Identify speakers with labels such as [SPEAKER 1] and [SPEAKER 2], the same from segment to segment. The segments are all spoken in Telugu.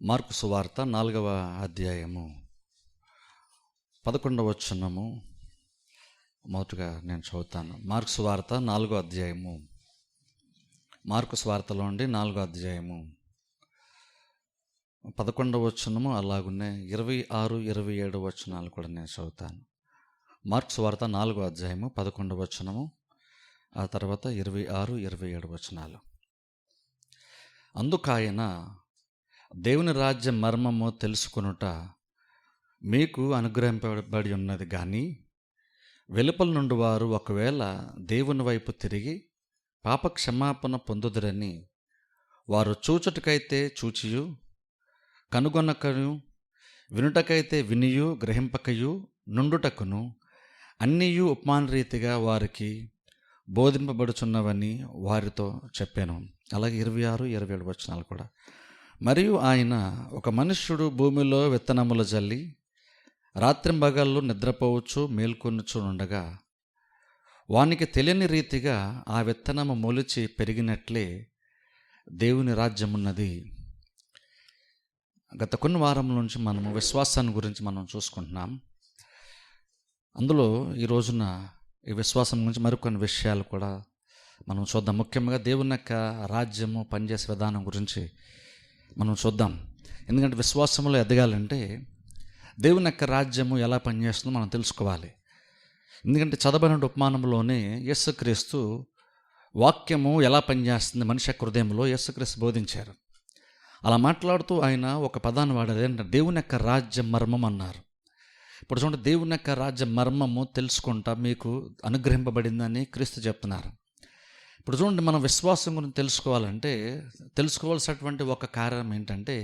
[SPEAKER 1] మార్కు సువార్త 4వ అధ్యాయము 11వ వచనము మొదటగా నేను చదువుతాను. మార్కు సువార్త 4వ అధ్యాయము, మార్కు సువార్తలో నుండి 4వ అధ్యాయము 11వ వచనము, అలాగునే 26, 27 వచనాలు కూడా నేను చదువుతాను. మార్కు సువార్త 4వ అధ్యాయము 11వ వచనము, ఆ తర్వాత 26, 27 వచనాలు. అందుకాయన, దేవుని రాజ్య మర్మము తెలుసుకొనుట మీకు అనుగ్రహింపబడి ఉన్నది, కానీ వెలుపల నుండి వారు ఒకవేళ దేవుని వైపు తిరిగి పాప క్షమాపణ పొందుదురని వారు చూచుటకైతే చూచియు, కనుగొనకయు, వినుటకైతే వినియు, గ్రహింపకయు నుండుటకును అన్నీయు ఉపమాన రీతిగా వారికి బోధింపబడుచున్నవని వారితో చెప్పాను. అలాగే 26, 27 వచనాలు కూడా. మరియు ఆయన, ఒక మనుష్యుడు భూమిలో విత్తనములు జల్లి రాత్రింబగళ్ళు నిద్రపోవచ్చు మేల్కొనుచు ఉండగా వానికి తెలియని రీతిగా ఆ విత్తనము మొలిచి పెరిగినట్లే దేవుని రాజ్యమున్నది. గత కొన్ని వారముల నుంచి మనము విశ్వాసాన్ని గురించి మనం చూసుకుంటున్నాం. అందులో ఈ రోజున ఈ విశ్వాసం గురించి మరికొన్ని విషయాలు కూడా మనం చూద్దాం. ముఖ్యంగా దేవుని యొక్క రాజ్యము పనిచేసే విధానం గురించి మనం చూద్దాం. ఎందుకంటే విశ్వాసంలో ఎదగాలంటే దేవుని యొక్క రాజ్యము ఎలా పనిచేస్తుందో మనం తెలుసుకోవాలి. ఎందుకంటే చదవబడిన ఉపమానంలోనే యేసుక్రీస్తు వాక్యము ఎలా పనిచేస్తుంది మనిషి యొక్క హృదయంలో యేసుక్రీస్తు బోధించారు. అలా మాట్లాడుతూ ఆయన ఒక పదాన్ని వాడారు, ఏంటంటే దేవుని యొక్క రాజ్య మర్మం అన్నారు. ఇప్పుడు చూడండి, దేవుని యొక్క రాజ్య మర్మము తెలుసుకుంటా మీకు అనుగ్రహింపబడిందని క్రీస్తు చెప్తున్నారు. ఇప్పుడు చూడండి, మనం విశ్వాసం గురించి తెలుసుకోవాలంటే తెలుసుకోవాల్సినటువంటి ఒక కారణం ఏంటంటే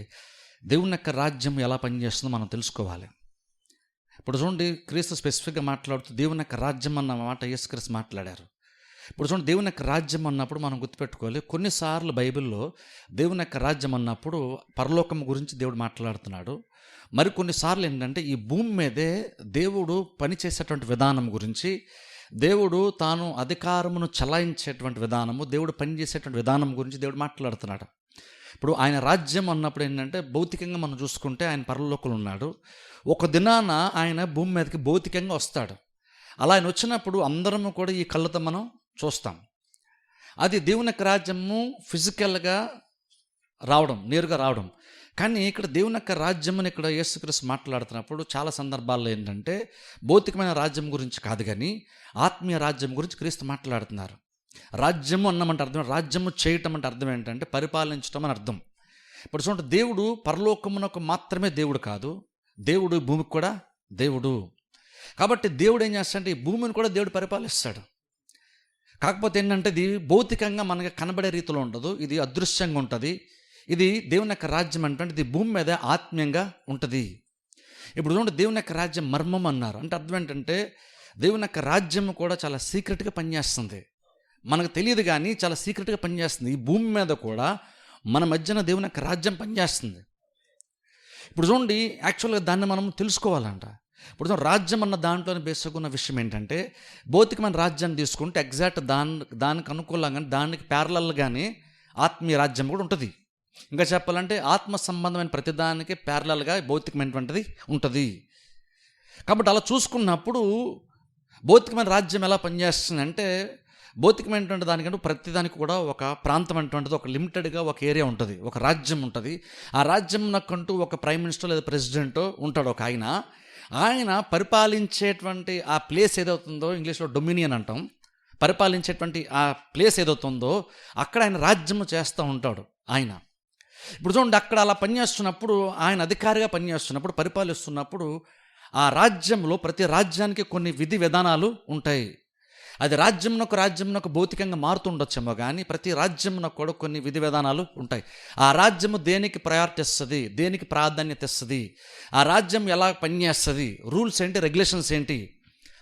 [SPEAKER 1] దేవుని యొక్క రాజ్యం ఎలా పనిచేస్తుందో మనం తెలుసుకోవాలి. ఇప్పుడు చూడండి, క్రీస్తు స్పెసిఫిక్గా మాట్లాడుతూ దేవుని యొక్క రాజ్యం అన్న మాట యేసుక్రీస్తు మాట్లాడారు. ఇప్పుడు చూడండి, దేవుని యొక్క రాజ్యం అన్నప్పుడు మనం గుర్తుపెట్టుకోవాలి, కొన్నిసార్లు బైబిల్లో దేవుని యొక్క రాజ్యం అన్నప్పుడు పరలోకం గురించి దేవుడు మాట్లాడుతున్నాడు. మరి కొన్నిసార్లు ఏంటంటే ఈ భూమి మీదే దేవుడు పనిచేసేటువంటి విధానం గురించి, దేవుడు తాను అధికారమును చలాయించేటువంటి విధానము, దేవుడు పనిచేసేటువంటి విధానం గురించి దేవుడు మాట్లాడుతున్నాడు. ఇప్పుడు ఆయన రాజ్యం అన్నప్పుడు ఏంటంటే భౌతికంగా మనం చూసుకుంటే ఆయన పరలోకంలో ఉన్నాడు. ఒక దినాన ఆయన భూమి మీదకి భౌతికంగా వస్తాడు. అలా ఆయన వచ్చినప్పుడు అందరము కూడా ఈ కళ్ళతో మనం చూస్తాం. అది దేవుని యొక్క రాజ్యము ఫిజికల్గా రావడం, నేరుగా రావడం. కానీ ఇక్కడ దేవుని యొక్క రాజ్యముని ఇక్కడ యేసుక్రీస్తు మాట్లాడుతున్నప్పుడు చాలా సందర్భాల్లో ఏంటంటే భౌతికమైన రాజ్యం గురించి కాదు, కానీ ఆత్మీయ రాజ్యం గురించి క్రీస్తు మాట్లాడుతున్నారు. రాజ్యము అన్నమంటే అర్థం, రాజ్యము చేయటం అంటే అర్థం ఏంటంటే పరిపాలించటం అని అర్థం. ఇప్పుడు చూడండి, దేవుడు పరలోకమునకు మాత్రమే దేవుడు కాదు, దేవుడు భూమికి కూడా దేవుడు. కాబట్టి దేవుడు ఏం చేస్తాడంటే ఈ భూమిని కూడా దేవుడు పరిపాలిస్తాడు. కాకపోతే ఏంటంటే ఇది భౌతికంగా మనకి కనబడే రీతిలో ఉండదు, ఇది అదృశ్యంగా ఉంటుంది. ఇది దేవుని యొక్క రాజ్యం అంటే ఇది భూమి మీద ఆత్మీయంగా ఉంటుంది. ఇప్పుడు చూడండి, దేవుని యొక్క రాజ్యం మర్మం అన్నారు అంటే అర్థం ఏంటంటే దేవుని యొక్క రాజ్యం కూడా చాలా సీక్రెట్గా పనిచేస్తుంది. మనకు తెలియదు కానీ చాలా సీక్రెట్గా పనిచేస్తుంది. ఈ భూమి మీద కూడా మన మధ్యన దేవుని యొక్క రాజ్యం పనిచేస్తుంది. ఇప్పుడు చూడండి, యాక్చువల్గా దాన్ని మనం తెలుసుకోవాలంట. ఇప్పుడు రాజ్యం అన్న దాంట్లోనే బేసుకున్న విషయం ఏంటంటే భౌతికమైన రాజ్యాన్ని తీసుకుంటే ఎగ్జాక్ట్ దానికి అనుకూలంగా దానికి ప్యారలల్గానే ఆత్మీయ రాజ్యం కూడా ఉంటుంది. ఇంకా చెప్పాలంటే ఆత్మ సంబంధమైన ప్రతిదానికి ప్యారలల్గా భౌతికమైనటువంటిది ఉంటుంది. కాబట్టి అలా చూసుకున్నప్పుడు భౌతికమైన రాజ్యం ఎలా పనిచేస్తుంది అంటే భౌతికమైనటువంటి దానికంటే ప్రతిదానికి కూడా ఒక ప్రాంతం అటువంటిది, ఒక లిమిటెడ్గా ఒక ఏరియా ఉంటుంది, ఒక రాజ్యం ఉంటుంది. ఆ రాజ్యం నాకంటూ ఒక ప్రైమ్ మినిస్టర్ లేదా ప్రెసిడెంట్ ఉంటాడు, ఒక ఆయన పరిపాలించేటువంటి ఆ ప్లేస్ ఏదవుతుందో ఇంగ్లీష్లో డొమినియన్ అంటాం. పరిపాలించేటువంటి ఆ ప్లేస్ ఏదవుతుందో అక్కడ ఆయన రాజ్యము చేస్తూ ఉంటాడు ఆయన. ఇప్పుడు చూడండి, అక్కడ అలా పనిచేస్తున్నప్పుడు ఆయన అధికారిగా పనిచేస్తున్నప్పుడు పరిపాలిస్తున్నప్పుడు ఆ రాజ్యంలో ప్రతి రాజ్యానికి కొన్ని విధి విధానాలు ఉంటాయి. అది రాజ్యంనొక భౌతికంగా మారుతుండొచ్చేమో కానీ ప్రతి రాజ్యంనకు కూడా కొన్ని విధి విధానాలు ఉంటాయి. ఆ రాజ్యము దేనికి ప్రయారిటీ ఇస్తుంది, దేనికి ప్రాధాన్యత ఇస్తుంది, ఆ రాజ్యం ఎలా పనిచేస్తుంది, రూల్స్ ఏంటి, రెగ్యులేషన్స్ ఏంటి,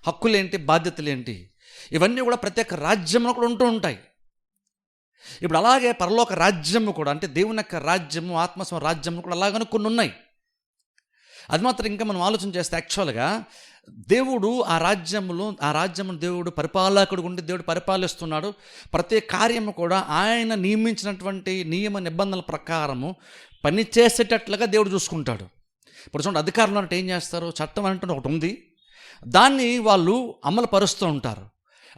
[SPEAKER 1] హక్కులు ఏంటి, బాధ్యతలు ఏంటి, ఇవన్నీ కూడా ప్రతి ఒక్క రాజ్యంలో కూడా ఉంటూ ఉంటాయి. ఇప్పుడు అలాగే పరలోక రాజ్యము కూడా అంటే దేవుని యొక్క రాజ్యము, ఆత్మ రాజ్యము కూడా అలాగనే కొన్ని ఉన్నాయి. అది మాత్రం ఇంకా మనం ఆలోచన చేస్తే యాక్చువల్గా దేవుడు ఆ రాజ్యము దేవుడు పరిపాలకుడు ఉండి దేవుడు పరిపాలిస్తున్నాడు. ప్రతి కార్యము కూడా ఆయన నియమించినటువంటి నియమ నిబంధనల ప్రకారము పనిచేసేటట్లుగా దేవుడు చూసుకుంటాడు. ఇప్పుడు చూడండి, అధికారులు అంటే ఏం చేస్తారు? చట్టం అంటే ఒకటి ఉంది, దాన్ని వాళ్ళు అమలు పరుస్తూ ఉంటారు.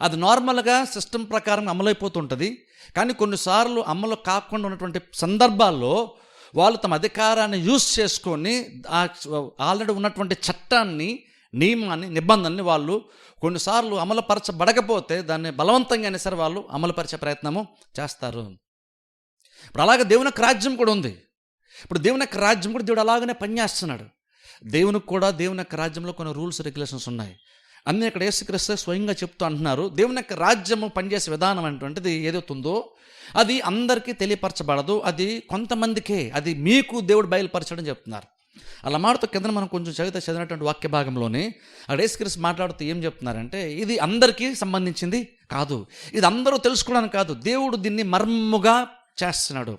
[SPEAKER 1] అది నార్మల్గా సిస్టమ్ ప్రకారం అమలైపోతుంటుంది. కానీ కొన్నిసార్లు అమలు కాకుండా ఉన్నటువంటి సందర్భాల్లో వాళ్ళు తమ అధికారాన్ని యూజ్ చేసుకొని ఆల్రెడీ ఉన్నటువంటి చట్టాన్ని, నియమాన్ని, నిబంధనల్ని వాళ్ళు కొన్నిసార్లు అమలుపరచబడకపోతే దాన్ని బలవంతంగానే సరే వాళ్ళు అమలుపరిచే ప్రయత్నము చేస్తారు. ఇప్పుడు అలాగే దేవుని యొక్క రాజ్యం కూడా ఉంది. ఇప్పుడు దేవుని యొక్క రాజ్యం కూడా దేవుడు అలాగనే పనిచేస్తున్నాడు. దేవునికి కూడా దేవుని యొక్క రాజ్యంలో కొన్ని రూల్స్, రెగ్యులేషన్స్ ఉన్నాయి. అన్నీ ఇక్కడ యేసుక్రీస్తు స్వయంగా చెప్తూ అంటున్నారు, దేవుని యొక్క రాజ్యము పనిచేసే విధానం అనేటువంటిది ఏదైతుందో అది అందరికీ తెలియపరచబడదు, అది కొంతమందికే, అది మీకు దేవుడు బయలుపరచడం చెప్తున్నారు. అలా మాడుతూ కింద మనం కొంచెం చదివినటువంటి వాక్య భాగంలోనే అక్కడ యేసుక్రీస్తు మాట్లాడుతూ ఏం చెప్తున్నారంటే, ఇది అందరికీ సంబంధించింది కాదు, ఇది అందరూ తెలుసుకోవడానికి కాదు, దేవుడు దీన్ని మర్మముగా చేస్తున్నాడు.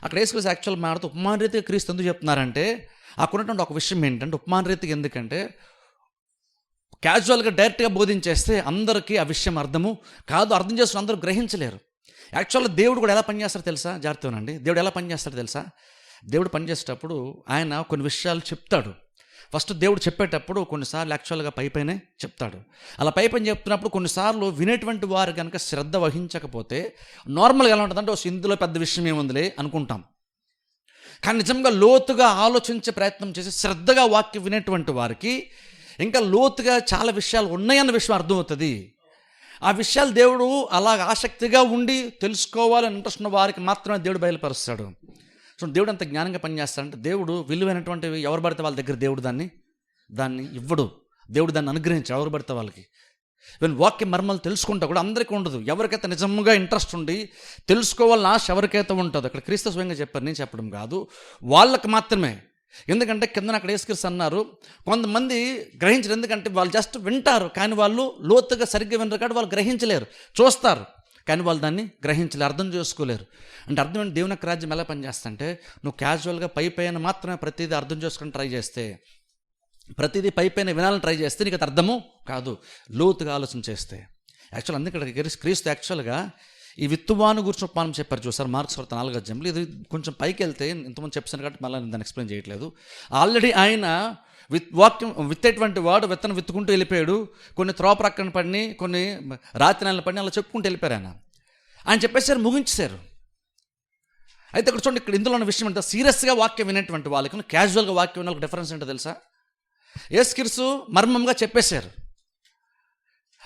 [SPEAKER 1] అక్కడ యేసుక్రీస్తు యాక్చువల్ మాట్లాడుతూ ఉపమాన రీతిగా క్రీస్తు ఎందుకు చెప్తున్నారంటే, అక్కడున్నటువంటి ఒక విషయం ఏంటంటే, ఉపమాన రీతిగా ఎందుకంటే క్యాజువల్గా డైరెక్ట్గా బోధించేస్తే అందరికీ ఆ విషయం అర్థము కాదు, అర్థం చేసుకుని అందరూ గ్రహించలేరు. యాక్చువల్గా దేవుడు కూడా ఎలా పనిచేస్తారో తెలుసా? జాగ్రత్తగానండి. దేవుడు ఎలా పనిచేస్తారో తెలుసా? దేవుడు పనిచేసేటప్పుడు ఆయన కొన్ని విషయాలు చెప్తాడు. ఫస్ట్ దేవుడు చెప్పేటప్పుడు కొన్నిసార్లు యాక్చువల్గా పైపైనే చెప్తాడు. అలా పైపైన చెప్తున్నప్పుడు కొన్నిసార్లు వినేటువంటి వారు కనుక శ్రద్ధ వహించకపోతే నార్మల్గా ఎలా ఉంటుందంటే, ఇందులో పెద్ద విషయం ఏముందిలే అనుకుంటాం. కానీ నిజంగా లోతుగా ఆలోచించే ప్రయత్నం చేసి శ్రద్ధగా వాక్యం వినేటువంటి వారికి ఇంకా లోతుగా చాలా విషయాలు ఉన్నాయన్న విషయం అర్థమవుతుంది. ఆ విషయాలు దేవుడు అలాగ ఆసక్తిగా ఉండి తెలుసుకోవాలని ఇంట్రెస్ట్ ఉన్న వారికి మాత్రమే దేవుడు బయలుపరుస్తాడు. సో దేవుడు అంత జ్ఞానంగా పనిచేస్తాడంటే, దేవుడు విలువైనటువంటివి ఎవరు పడితే వాళ్ళ దగ్గర దేవుడు దాన్ని ఇవ్వడు. దేవుడు దాన్ని అనుగ్రహించాడు ఎవరు పడితే వాళ్ళకి. ఈవెన్ వాక్య మర్మాలు తెలుసుకుంటా కూడా అందరికీ ఉండదు. ఎవరికైతే నిజంగా ఇంట్రెస్ట్ ఉండి తెలుసుకోవాలని ఆశ ఎవరికైతే ఉంటుందో, అక్కడ క్రీస్తు స్వయంగా చెప్పారు, నేను చెప్పడం కాదు, వాళ్ళకి మాత్రమే. ఎందుకంటే కింద అక్కడ యేసుక్రీస్తు అన్నారు, కొంతమంది గ్రహించరు, ఎందుకంటే వాళ్ళు జస్ట్ వింటారు కానీ వాళ్ళు లోతుగా సరిగ్గా వినరు కాబట్టి వాళ్ళు గ్రహించలేరు. చూస్తారు కానీ వాళ్ళు దాన్ని గ్రహించలేరు, అర్థం చేసుకోలేరు. అంటే అర్థం ఏంటి? దేవుని యొక్క రాజ్యం ఎలా పనిచేస్తుంటే, నువ్వు క్యాజువల్గా పైపైన మాత్రమే ప్రతిదీ అర్థం చేసుకొని ట్రై చేస్తే, ప్రతిదీ పైపైన వినాలని ట్రై చేస్తే నీకు అది అర్థము కాదు, లోతుగా ఆలోచన చేస్తే. యాక్చువల్ అందుకే క్రీస్తు యాక్చువల్గా ఈ విత్తువాను గురించి ఉపమానం చెప్పారు చూసారు, మార్క్స్ 4వ అధ్యాయంలో. ఇది కొంచెం పైకి వెళ్తే ఇంతమంది చెప్పాను కాబట్టి మళ్ళీ నేను దాన్ని ఎక్స్ప్లెయిన్ చేయట్లేదు. ఆల్రెడీ ఆయన వాక్యం విత్తేటువంటి వాడు విత్తనం విత్తుకుంటూ వెళ్ళిపోయాడు. కొన్ని త్రోవ ప్రక్కన పడిని, కొన్ని రాతి నెలలు పడిని, అలా చెప్పుకుంటూ వెళ్ళిపోయారు. ఆయన చెప్పేసారు, ముగించేశారు. అయితే ఇక్కడ చూడండి, ఇక్కడ ఇందులో ఉన్న విషయం అంటే, సీరియస్గా వాక్యం వినేటువంటి వాళ్ళకి క్యాజువల్గా వాక్యం వినే వాళ్ళకి డిఫరెన్స్ ఏంటో తెలుసా? యేసుక్రీస్తు మర్మంగా చెప్పేశారు,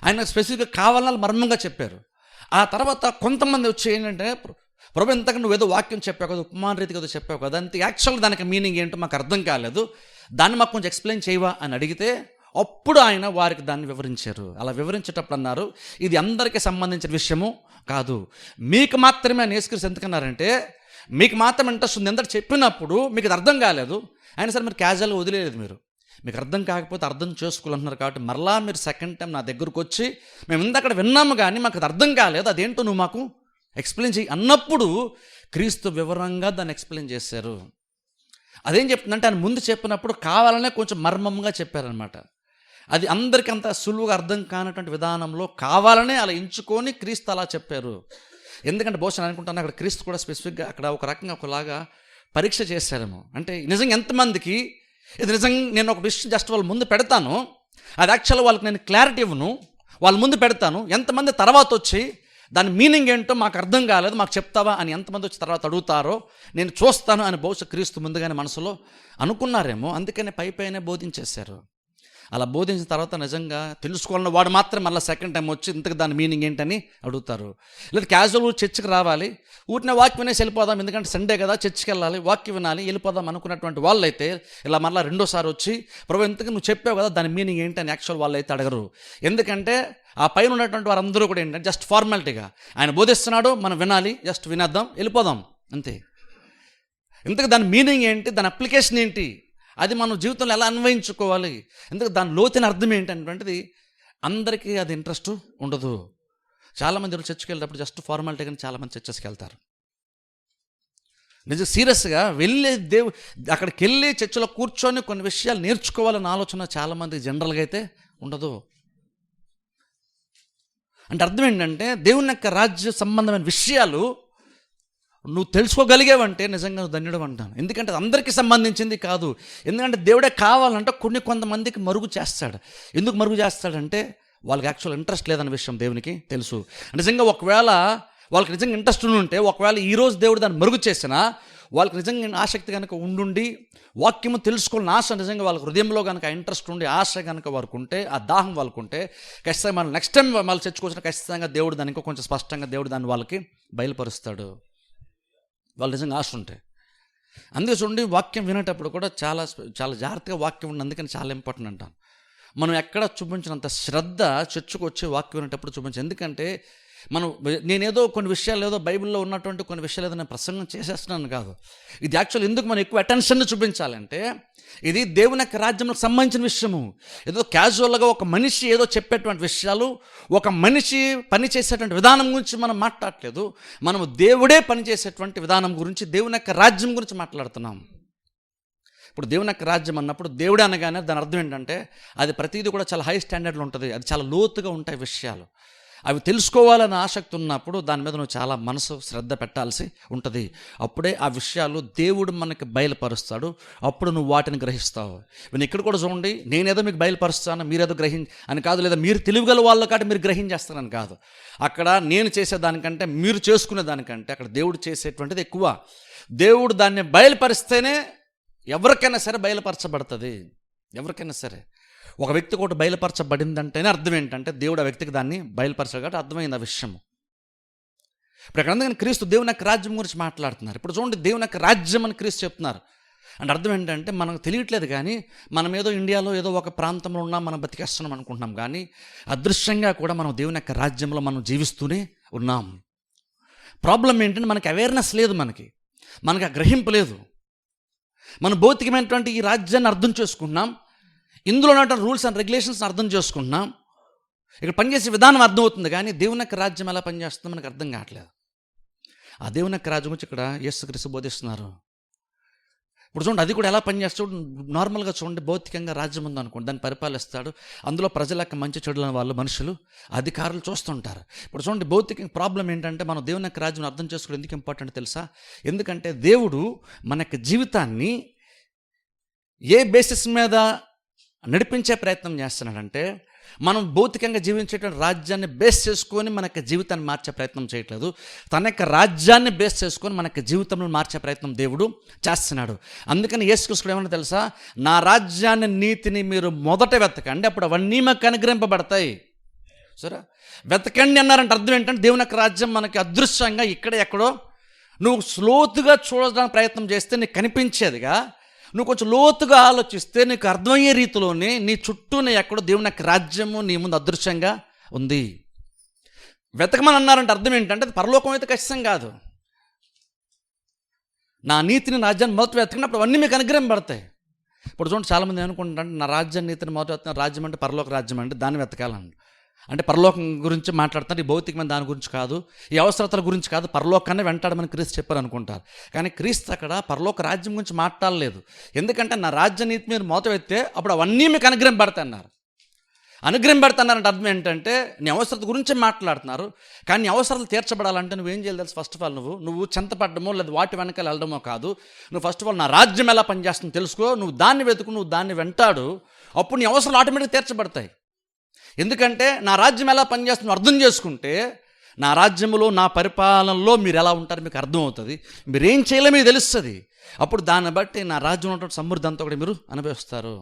[SPEAKER 1] ఆయన స్పెసిఫిక్గా కావాలని మర్మంగా చెప్పారు. ఆ తర్వాత కొంతమంది వచ్చి ఏంటంటే, ప్రభు ఇంతకు నువ్వు ఏదో వాక్యం చెప్పావు కదా, ఉపమాన రీతిగా ఏదో చెప్పావు కదా, అంతే యాక్చువల్గా దానికి మీనింగ్ ఏంటో మాకు అర్థం కాలేదు, దాన్ని మాకు కొంచెం ఎక్స్ప్లెయిన్ చేయవా అని అడిగితే అప్పుడు ఆయన వారికి దాన్ని వివరించారు. అలా వివరించేటప్పుడు అన్నారు, ఇది అందరికీ సంబంధించిన విషయము కాదు, మీకు మాత్రమే. అని యేసుక్రీస్తు ఎందుకన్నారంటే, మీకు మాత్రం ఇంట్రెస్ట్ ఉంది, ఎంత చెప్పినప్పుడు మీకు అది అర్థం కాలేదు, అయినా సరే మీరు క్యాజువల్గా వదిలేదు. మీకు అర్థం కాకపోతే అర్థం చేసుకోవాలంటున్నారు కాబట్టి మరలా మీరు సెకండ్ టైం నా దగ్గరకు వచ్చి, మేము ఇందక్కడ విన్నాము కానీ మాకు అది అర్థం కాలేదు, అదేంటో నువ్వు మాకు ఎక్స్ప్లెయిన్ చేయి అన్నప్పుడు క్రీస్తు వివరంగా దాన్ని ఎక్స్ప్లెయిన్ చేశారు. అదేం చెప్తుందంటే, ఆయన ముందు చెప్పినప్పుడు కావాలనే కొంచెం మర్మంగా చెప్పారనమాట. అది అందరికీ అంత సులువుగా అర్థం కానటువంటి విధానంలో కావాలనే అలా ఎంచుకొని క్రీస్తు అలా చెప్పారు. ఎందుకంటే బహుశా అనుకుంటాను అక్కడ క్రీస్తు కూడా స్పెసిఫిక్గా అక్కడ ఒక రకంగా ఒకలాగా పరీక్ష చేశారేమో. అంటే నిజంగా ఎంతమందికి ఇది నిజంగా నేను ఒక విషయం జస్ట్ వాళ్ళ ముందు పెడతాను, అది యాక్చువల్గా వాళ్ళకి నేను క్లారిటీ ఇవ్వను, వాళ్ళ ముందు పెడతాను, ఎంతమంది తర్వాత వచ్చి దాని మీనింగ్ ఏంటో మాకు అర్థం కాలేదు మాకు చెప్తావా అని ఎంతమంది వచ్చి తర్వాత అడుగుతారో నేను చూస్తాను అని బహుశా క్రీస్తు ముందుగానే మనసులో అనుకున్నారేమో. అందుకనే పైపైనే బోధించేశారు. అలా బోధించిన తర్వాత నిజంగా తెలుసుకోవాలన్న వాడు మాత్రం మళ్ళీ సెకండ్ టైం వచ్చి ఇంతకు దాని మీనింగ్ ఏంటని అడుగుతారు. లేదా క్యాజువల్ చర్చికి రావాలి, ఊరినే వాక్యం వినేసి వెళ్ళిపోదాం, ఎందుకంటే సండే కదా చర్చికి వెళ్ళాలి, వాక్యం వినాలి, వెళ్ళిపోదాం అనుకున్నటువంటి వాళ్ళు అయితే ఇలా మళ్ళీ రెండోసారి వచ్చి, ప్రభు ఇంతకు నువ్వు చెప్పావు కదా దాని మీనింగ్ ఏంటని యాక్చువల్ వాళ్ళు అయితే అడగరు. ఎందుకంటే ఆ పైన ఉన్నటువంటి వారందరూ కూడా ఏంటంటే జస్ట్ ఫార్మాలిటీగా ఆయన బోధిస్తున్నాడు, మనం వినాలి, జస్ట్ వినేద్దాం, వెళ్ళిపోదాం అంతే. ఇంతకు దాని మీనింగ్ ఏంటి, దాని అప్లికేషన్ ఏంటి, అది మనం జీవితంలో ఎలా అన్వయించుకోవాలి, ఎందుకు దాని లోతున అర్థం ఏంటంటువంటిది అందరికీ అది ఇంట్రెస్ట్ ఉండదు. చాలామంది చర్చికి వెళ్ళేటప్పుడు జస్ట్ ఫార్మాలిటీ కానీ చాలామంది చర్చెస్కి వెళ్తారు. నిజం సీరియస్గా వెళ్ళి అక్కడికి వెళ్ళి చర్చిలో కూర్చొని కొన్ని విషయాలు నేర్చుకోవాలన్న ఆలోచన చాలామంది జనరల్గా అయితే ఉండదు. అంటే అర్థం ఏంటంటే దేవుని యొక్క రాజ్య సంబంధమైన విషయాలు నువ్వు తెలుసుకోగలిగేవంటే నిజంగా నువ్వు ధన్యుడు అంటాను. ఎందుకంటే అది అందరికీ సంబంధించింది కాదు. ఎందుకంటే దేవుడే కావాలంటే కొంతమందికి మరుగు చేస్తాడు. ఎందుకు మరుగు చేస్తాడంటే వాళ్ళకి యాక్చువల్ ఇంట్రెస్ట్ లేదన్న విషయం దేవునికి తెలుసు. నిజంగా ఒకవేళ వాళ్ళకి నిజంగా ఇంట్రెస్ట్ ఉంటే, ఒకవేళ ఈరోజు దేవుడు దాన్ని మరుగు చేసినా వాళ్ళకి నిజంగా ఆసక్తి కనుక ఉండుండి వాక్యము తెలుసుకోవాలని ఆశ నిజంగా వాళ్ళకి హృదయంలో కనుక ఇంట్రెస్ట్ ఉండి ఆశ కనుక వారికి ఉంటే, ఆ దాహం వాళ్ళకు ఉంటే, ఖచ్చితంగా మనం నెక్స్ట్ టైం వాళ్ళు చర్చకొచ్చినా ఖచ్చితంగా దేవుడు దాన్ని ఇంకా కొంచెం స్పష్టంగా దేవుడు దాన్ని వాళ్ళకి బయలుపరుస్తాడు. వాళ్ళు నిజంగా ఆశ ఉంటాయి. అందుకే చూడండి, వాక్యం వినేటప్పుడు కూడా చాలా చాలా జాగ్రత్తగా వాక్యం ఉంది. అందుకని చాలా ఇంపార్టెంట్ అంటాను. మనం ఎక్కడ చూపించినంత శ్రద్ధ చర్చకు వచ్చి వాక్యం వినేటప్పుడు చూపించాలి. ఎందుకంటే నేనేదో కొన్ని విషయాలు ఏదో బైబిల్లో ఉన్నటువంటి కొన్ని విషయాలు ఏదో నేను ప్రసంగం చేసేస్తున్నాను కాదు. ఇది యాక్చువల్ ఎందుకు మనం ఎక్కువ అటెన్షన్ చూపించాలంటే ఇది దేవుని యొక్క రాజ్యంలో సంబంధించిన విషయము. ఏదో క్యాజువల్గా ఒక మనిషి ఏదో చెప్పేటువంటి విషయాలు, ఒక మనిషి పని చేసేటువంటి విధానం గురించి మనం మాట్లాడట్లేదు. మనము దేవుడే పనిచేసేటువంటి విధానం గురించి, దేవుని యొక్క రాజ్యం గురించి మాట్లాడుతున్నాం. ఇప్పుడు దేవుని యొక్క రాజ్యం అన్నప్పుడు దేవుడే అనగానే దాని అర్థం ఏంటంటే అది ప్రతిదీ కూడా చాలా హై స్టాండర్డ్లో ఉంటుంది. అది చాలా లోతుగా ఉంటాయి విషయాలు. అవి తెలుసుకోవాలని ఆసక్తి ఉన్నప్పుడు దాని మీద నువ్వు చాలా మనసు శ్రద్ధ పెట్టాల్సి ఉంటుంది. అప్పుడే ఆ విషయాలు దేవుడు మనకి బయలుపరుస్తాడు. అప్పుడు నువ్వు వాటిని గ్రహిస్తావు. నేను ఇక్కడ కూడా చూడండి, నేనేదో మీకు బయలుపరుస్తాను మీరేదో అని కాదు, లేదా మీరు తెలివిగల వాళ్ళు కాబట్టి మీరు గ్రహించేస్తానని కాదు. అక్కడ నేను చేసేదానికంటే మీరు చేసుకునే దానికంటే అక్కడ దేవుడు చేసేటువంటిది ఎక్కువ. దేవుడు దాన్ని బయలుపరిస్తేనే ఎవరికైనా సరే బయలుపరచబడుతుంది. ఎవరికైనా సరే ఒక వ్యక్తి కూడా బయలుపరచబడిందంటేనే అర్థం ఏంటంటే దేవుడు ఆ వ్యక్తికి దాన్ని బయలుపరచాడు కాబట్టి అర్థమైంది ఆ విషయం. ఇప్పుడు అక్కడ అందుకని క్రీస్తు దేవుని యొక్క రాజ్యం గురించి మాట్లాడుతున్నారు. ఇప్పుడు చూడండి, దేవుని యొక్క రాజ్యం అని క్రీస్తు చెప్తున్నారు. అంటే అర్థం ఏంటంటే మనకు తెలియట్లేదు, కానీ మనం ఏదో ఇండియాలో ఏదో ఒక ప్రాంతంలో ఉన్నాం, మనం బతికేస్తున్నాం అనుకుంటున్నాం, కానీ అదృశ్యంగా కూడా మనం దేవుని యొక్క రాజ్యంలో మనం జీవిస్తూనే ఉన్నాం. ప్రాబ్లం ఏంటంటే మనకి అవేర్నెస్ లేదు, మనకి ఆ గ్రహింపు లేదు. మన భౌతికమైనటువంటి ఈ రాజ్యాన్ని అర్థం చేసుకుంటున్నాం, ఇందులో ఉన్నటువంటి రూల్స్ అండ్ రెగ్యులేషన్స్ని అర్థం చేసుకుంటున్నాం, ఇక్కడ పనిచేసే విధానం అర్థమవుతుంది, కానీ దేవుని యొక్క రాజ్యం ఎలా పనిచేస్తుందో మనకు అర్థం కావట్లేదు. ఆ దేవుని యొక్క రాజ్యం గురించి ఇక్కడ యేసుక్రీస్తు బోధిస్తున్నారు. ఇప్పుడు చూడండి, అది కూడా ఎలా పనిచేస్తాడు. నార్మల్గా చూడండి, భౌతికంగా రాజ్యం ఉందనుకోండి, దాన్ని పరిపాలిస్తాడు. అందులో ప్రజల యొక్క మంచి చెడులని వాళ్ళు మనుషులు అధికారులు చూస్తుంటారు. ఇప్పుడు చూడండి, భౌతిక ప్రాబ్లం ఏంటంటే మనం దేవుని యొక్క రాజ్యం అర్థం చేసుకోవడం ఎందుకు ఇంపార్టెంట్ తెలుసా? ఎందుకంటే దేవుడు మన యొక్క జీవితాన్ని ఏ బేసిస్ మీద నడిపించే ప్రయత్నం చేస్తున్నాడంటే, మనం భౌతికంగా జీవించేటువంటి రాజ్యాన్ని బేస్ చేసుకొని మన యొక్క జీవితాన్ని మార్చే ప్రయత్నం చేయట్లేదు. తన యొక్క రాజ్యాన్ని బేస్ చేసుకొని మన యొక్క జీవితంలో మార్చే ప్రయత్నం దేవుడు చేస్తున్నాడు. అందుకని యేసుక్రీస్తు ఏమన్నా తెలుసా? నా రాజ్యాన్ని, నీతిని మీరు మొదట వెతకండి, అప్పుడు అవన్నీ మాకు అనుగ్రహింపబడతాయి. సరే, వెతకండి అన్నారంటే అర్థం ఏంటంటే దేవుని యొక్క రాజ్యం మనకి అదృశ్యంగా ఇక్కడ ఎక్కడో నువ్వు లోతుగా చూడడానికి ప్రయత్నం చేస్తే నీకు కనిపించేదిగా, నువ్వు కొంచెం లోతుగా ఆలోచిస్తే నీకు అర్థమయ్యే రీతిలోనే నీ చుట్టూనే ఎక్కడో దేవుని యొక్క రాజ్యము నీ ముందు అదృశ్యంగా ఉంది. వెతకమని అన్నారంటే అర్థం ఏంటంటే అది పరలోకం అయితే ఖచ్చితం కాదు. నా నీతిని, రాజ్యాన్ని మొదట వెతకినప్పుడు అవన్నీ మీకు అనుగ్రహింపబడతాయి. ఇప్పుడు చూడండి, చాలామంది అనుకుంటారంటే నా రాజ్యాన్ని, నీతిని మొదట వెతకిన రాజ్యం అంటే పరలోక రాజ్యం అంటే దాన్ని వెతకాలని, అంటే పరలోకం గురించి మాట్లాడుతున్నారు. ఈ భౌతికమైన దాని గురించి కాదు, ఈ అవసరతల గురించి కాదు, పరలోకాన్ని వెంటాడమని క్రీస్తు చెప్పారు అనుకుంటారు. కానీ క్రీస్తు అక్కడ పరలోక రాజ్యం గురించి మాట్లాడలేదు. ఎందుకంటే నా రాజ్య నీతి మీరు మోత ఎత్తే అప్పుడు అవన్నీ మీకు అనుగ్రహింపబడతాయి అన్నారు. అనుగ్రహింపబడతానంటే అర్థం ఏంటంటే నీ అవసరత గురించే మాట్లాడుతున్నారు. కానీ నీ అవసరాలు తీర్చబడాలంటే నువ్వేం చేయాలి తెలుసు? ఫస్ట్ ఆఫ్ ఆల్ నువ్వు చింతపడ్డమో లేదా వాటి వెనకాల వెళ్ళడమో కాదు. నువ్వు ఫస్ట్ ఆఫ్ ఆల్ నా రాజ్యం ఎలా పనిచేస్తుందో తెలుసుకో, నువ్వు దాన్ని వెతుకు, నువ్వు దాన్ని వెంటాడు, అప్పుడు నీ అవసరాలు ఆటోమేటిక్గా తీర్చబడతాయి. ఎందుకంటే నా రాజ్యం ఎలా పనిచేస్తుందో అర్థం చేసుకుంటే, నా రాజ్యంలో, నా పరిపాలనలో మీరు ఎలా ఉంటారో మీకు అర్థమవుతుంది. మీరేం చేయాలో మీకు తెలుస్తుంది. అప్పుడు దాన్ని బట్టి నా రాజ్యం ఉన్నటువంటి సమృద్ధి అంతా కూడా మీరు అనుభవిస్తారు.